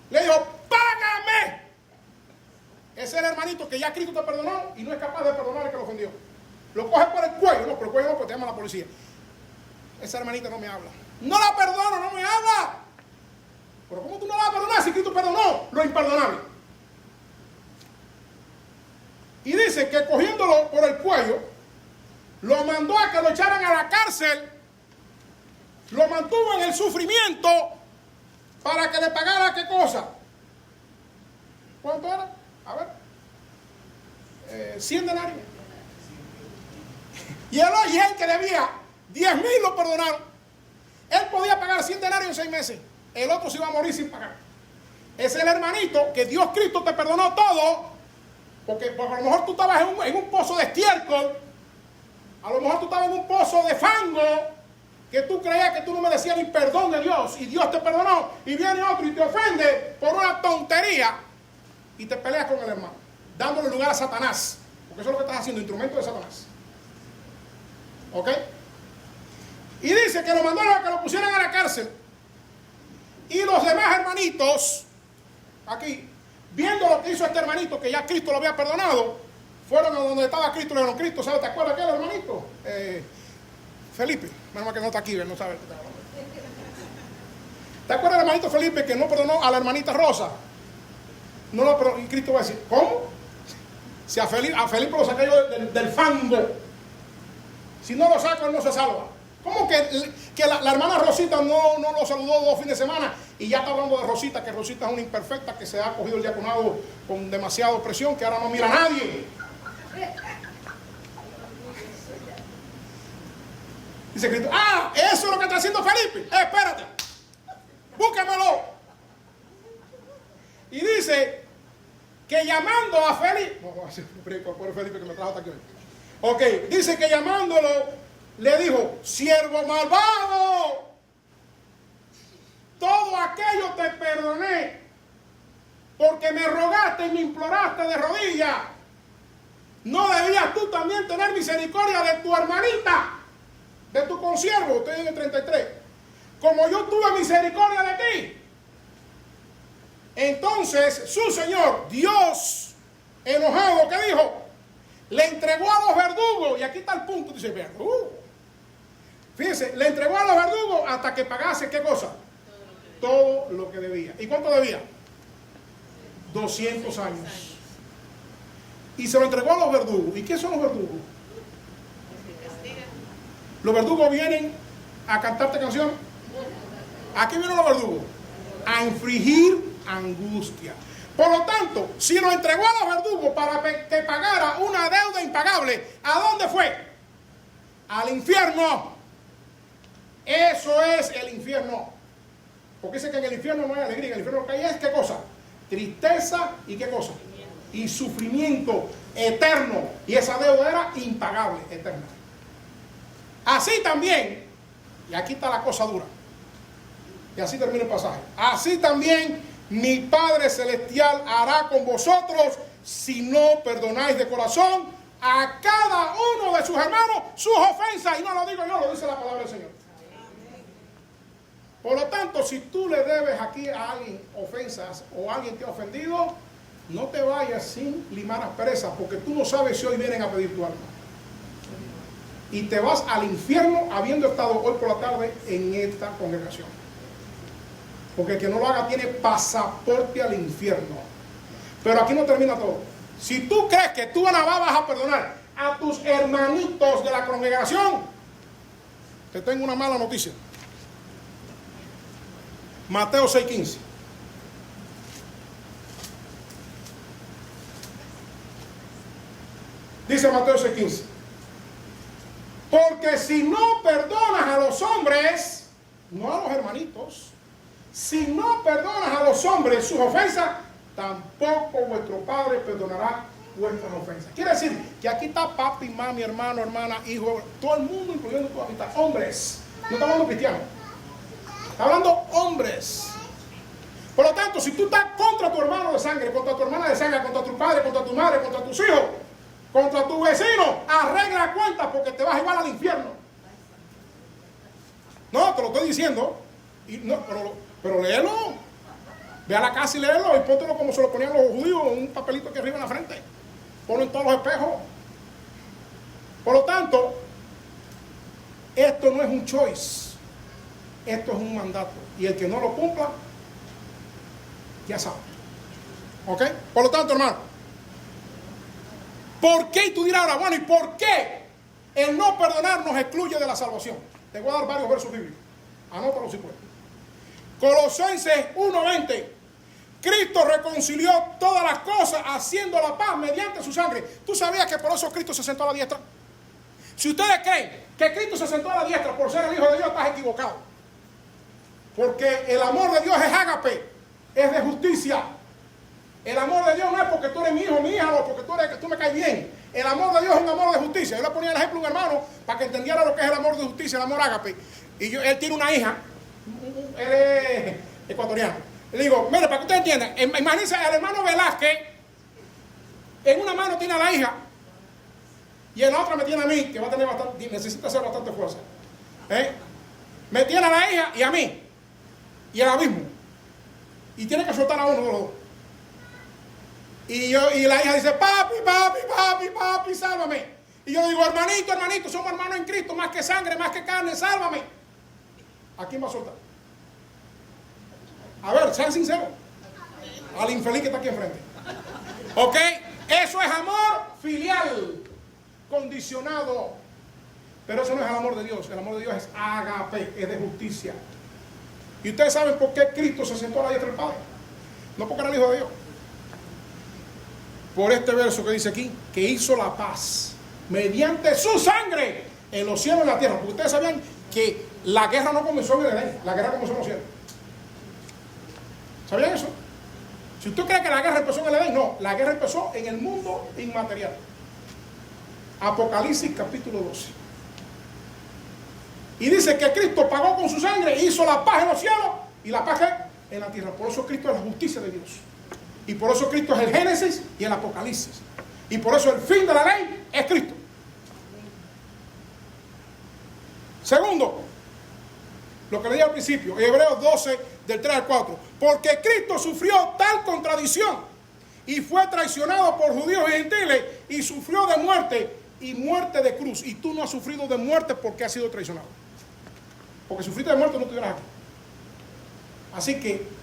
Speaker 1: le dijo, págame. Ese es el hermanito que ya Cristo te perdonó y no es capaz de perdonar al que lo ofendió. Lo coge por el cuello, no, por el cuello no, porque te llama la policía. Esa hermanita no me habla. No la perdono, no me habla. Pero ¿cómo tú no la vas a perdonar si Cristo perdonó lo imperdonable? Y dice que cogiéndolo por el cuello, lo mandó a que lo echaran a la cárcel, lo mantuvo en el sufrimiento para que le pagara ¿qué cosa? ¿Cuánto era? A ver. 100 denarios. Y él que debía 10,000 lo perdonaron. Él podía pagar 100 denarios en 6 meses. El otro se iba a morir sin pagar. Es el hermanito que Dios Cristo te perdonó todo, porque a lo mejor tú estabas en un pozo de estiércol, a lo mejor tú estabas en un pozo de fango, que tú creías que tú no merecías ni perdón de Dios, y Dios te perdonó, y viene otro y te ofende por una tontería, y te peleas con el hermano, dándole lugar a Satanás, porque eso es lo que estás haciendo, instrumento de Satanás. ¿Ok? Y dice que lo mandaron a que lo pusieran a la cárcel. Y los demás hermanitos, aquí, viendo lo que hizo este hermanito, que ya Cristo lo había perdonado, fueron a donde estaba Cristo y le dijeron: Cristo, ¿sabes? ¿Te acuerdas de aquel hermanito? Felipe, menos mal que no está aquí, no sabe de qué está hablando. ¿Te acuerdas del hermanito Felipe que no perdonó a la hermanita Rosa? No lo perdonó. Y Cristo va a decir: ¿cómo? Si a Felipe lo saqué yo del fango. Si no lo saco, él no se salva. ¿Cómo que la hermana Rosita no lo saludó 2 fines de semana? Y ya está hablando de Rosita, que Rosita es una imperfecta que se ha cogido el diaconado con demasiada presión, que ahora no mira a nadie. Dice Cristo: ah, eso es lo que está haciendo Felipe. Espérate, búscamelo. Y dice que llamando a Felipe, por Felipe que me trajo hasta aquí. Ok, dice que llamándolo le dijo: siervo malvado, todo aquello te perdoné porque me rogaste y me imploraste de rodillas. ¿No debías tú también tener misericordia de tu hermanita, de tu consiervo? Estoy en el 33. Como yo tuve misericordia de ti. Entonces su señor, Dios, enojado, ¿qué dijo? Le entregó a los verdugos. Y aquí está el punto, dice: fíjense, le entregó a los verdugos hasta que pagase, ¿qué cosa? Todo lo que debía. ¿Y cuánto debía? 200 años. Y se lo entregó a los verdugos. ¿Y qué son los verdugos? Los verdugos vienen a cantarte canción. ¿A qué vienen los verdugos? A infligir angustia. Por lo tanto, si lo entregó a los verdugos para que pagara una deuda impagable, ¿a dónde fue? Al infierno. Eso es el infierno. Porque dice que en el infierno no hay alegría. En el infierno lo que hay es, ¿qué cosa? Tristeza y ¿qué cosa? Y sufrimiento eterno. Y esa deuda era impagable, eterna. Así también, y aquí está la cosa dura, y así termina el pasaje: así también mi Padre Celestial hará con vosotros si no perdonáis de corazón a cada uno de sus hermanos sus ofensas. Y no lo digo yo, lo dice la palabra del Señor. Por lo tanto, si tú le debes aquí a alguien ofensas o alguien te ha ofendido, no te vayas sin limar asperezas, porque tú no sabes si hoy vienen a pedir tu alma. Y te vas al infierno habiendo estado hoy por la tarde en esta congregación. Porque el que no lo haga tiene pasaporte al infierno. Pero aquí no termina todo. Si tú crees que tú vas a perdonar a tus hermanitos de la congregación, te tengo una mala noticia. Mateo 6:15. Dice Mateo 6:15: porque si no perdonas a los hombres, no a los hermanitos, si no perdonas a los hombres sus ofensas, tampoco vuestro Padre perdonará vuestras ofensas. Quiere decir que aquí está papi, mami, hermano, hermana, hijo, todo el mundo, incluyendo tu amistad. Hombres, no está hablando cristiano, está hablando hombres. Por lo tanto, si tú estás contra tu hermano de sangre, contra tu hermana de sangre, contra tu padre, contra tu madre, contra tus hijos, contra tu vecino, arregla cuentas, porque te vas igual al infierno. No, te lo estoy diciendo. Y no, pero léelo. Ve a la casa y léelo y póntelo como se lo ponían los judíos, en un papelito aquí arriba en la frente. Ponlo en todos los espejos. Por lo tanto, esto no es un choice. Esto es un mandato. Y el que no lo cumpla, ya sabe. ¿Ok? Por lo tanto, hermano, ¿por qué? Y tú dirás ahora, bueno, ¿y por qué el no perdonar nos excluye de la salvación? Te voy a dar varios versos bíblicos. Anótalo si puedes. Colosenses 1:20. Cristo reconcilió todas las cosas haciendo la paz mediante su sangre. ¿Tú sabías que por eso Cristo se sentó a la diestra? Si ustedes creen que Cristo se sentó a la diestra por ser el Hijo de Dios, estás equivocado. Porque el amor de Dios es ágape. es de justicia. El amor de Dios no es porque tú eres mi hijo, mi hija, o porque tú me caes bien. El amor de Dios es un amor de justicia. Yo le ponía el ejemplo a un hermano para que entendiera lo que es el amor de justicia, el amor ágape. Y él tiene una hija, él es ecuatoriano. Le digo, mire, para que ustedes entiendan, imagínense el hermano Velázquez, en una mano tiene a la hija, y en la otra me tiene a mí, que va a tener bastante, necesita hacer bastante fuerza. Me tiene a la hija y a mí, y el abismo. Y tiene que soltar a uno de los dos. Y la hija dice, papi, papi, papi, papi, sálvame. Y yo digo, hermanito, hermanito, somos hermanos en Cristo, más que sangre, más que carne, sálvame. ¿A quién va a soltar? A ver, sean sinceros. Al infeliz que está aquí enfrente. ¿Ok? Eso es amor filial, condicionado. Pero eso no es el amor de Dios. El amor de Dios es ágape, es de justicia. Y ustedes saben por qué Cristo se sentó a la diestra del Padre. No porque era el Hijo de Dios. Por este verso que dice aquí, que hizo la paz mediante su sangre en los cielos y en la tierra. Porque ustedes sabían que la guerra no comenzó en el Edén, la guerra comenzó en los cielos. ¿Sabían eso? Si usted cree que la guerra empezó en el Edén, no, la guerra empezó en el mundo inmaterial. Apocalipsis capítulo 12. Y dice que Cristo pagó con su sangre, hizo la paz en los cielos y la paz en la tierra. Por eso Cristo es la justicia de Dios. Y por eso Cristo es el Génesis y el Apocalipsis. Y por eso el fin de la ley es Cristo. Segundo, lo que leí al principio, Hebreos 12, del 3 al 4. Porque Cristo sufrió tal contradicción y fue traicionado por judíos y gentiles y sufrió de muerte y muerte de cruz. Y tú no has sufrido de muerte porque has sido traicionado. Porque si sufriste de muerte no estuvieras aquí. Así que,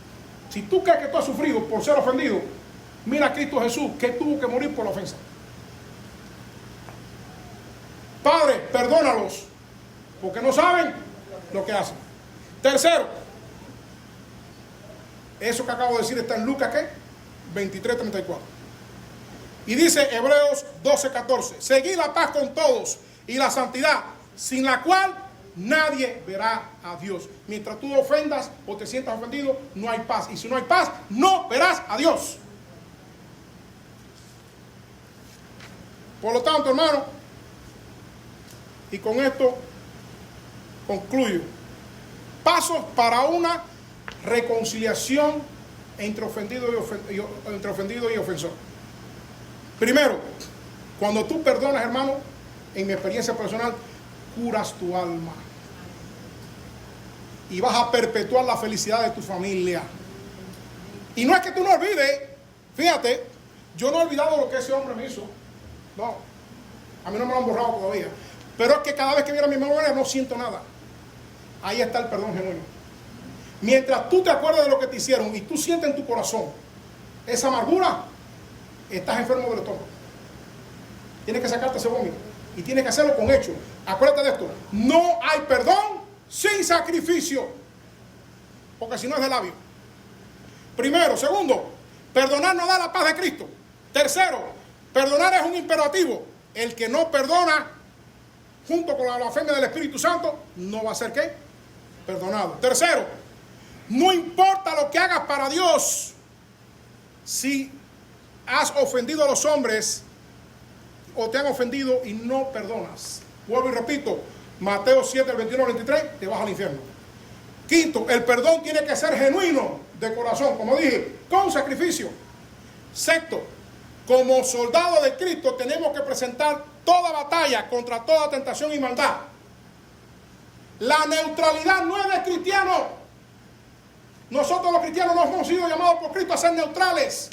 Speaker 1: si tú crees que tú has sufrido por ser ofendido, mira a Cristo Jesús que tuvo que morir por la ofensa. Padre, perdónalos, porque no saben lo que hacen. Tercero, eso que acabo de decir está en Lucas, ¿qué? 23:34. Y dice Hebreos 12:14, seguid la paz con todos y la santidad, sin la cual nadie verá a Dios. Mientras tú ofendas o te sientas ofendido, no hay paz. Y si no hay paz, no verás a Dios. Por lo tanto, hermano, y con esto concluyo. Pasos para una reconciliación entre ofendido y ofensor. Primero, cuando tú perdonas, hermano, en mi experiencia personal, curas tu alma. Y vas a perpetuar la felicidad de tu familia. Y no es que tú no olvides. Fíjate, yo no he olvidado lo que ese hombre me hizo. No, a mí no me lo han borrado todavía. Pero es que cada vez que viene a mi memoria no siento nada. Ahí está el perdón genuino. Mientras tú te acuerdas de lo que te hicieron y tú sientes en tu corazón esa amargura, estás enfermo del estómago. Tienes que sacarte ese vómito. Y tienes que hacerlo con hecho. Acuérdate de esto. No hay perdón sin sacrificio. Porque si no es de labio. Primero. Segundo, perdonar no da la paz de Cristo. Tercero, perdonar es un imperativo. El que no perdona, junto con la blasfemia del Espíritu Santo, no va a ser ¿qué? Perdonado. Tercero, no importa lo que hagas para Dios, si has ofendido a los hombres o te han ofendido y no perdonas. Vuelvo y repito, Mateo 7, el 21 al 23, te vas al infierno. Quinto, el perdón tiene que ser genuino, de corazón, como dije, con sacrificio. Sexto, como soldados de Cristo tenemos que presentar toda batalla contra toda tentación y maldad. La neutralidad no es de cristiano. Nosotros los cristianos no hemos sido llamados por Cristo a ser neutrales.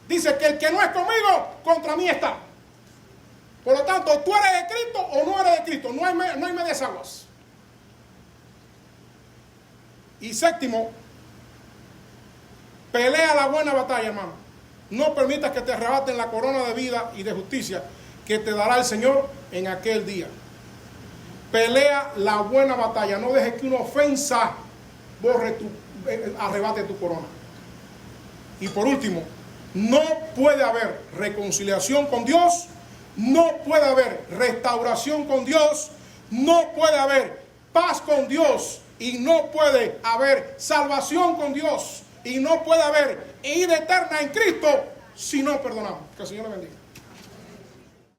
Speaker 1: Dice que el que no es conmigo, contra mí está. Por lo tanto, tú eres de Cristo o no eres de Cristo. No hay medias aguas. Y séptimo, pelea la buena batalla, hermano. No permitas que te arrebaten la corona de vida y de justicia que te dará el Señor en aquel día. Pelea la buena batalla. No dejes que una ofensa arrebate tu corona. Y por último, no puede haber reconciliación con Dios, no puede haber restauración con Dios, no puede haber paz con Dios y no puede haber salvación con Dios y no puede haber vida eterna en Cristo si no perdonamos. Que el Señor le bendiga.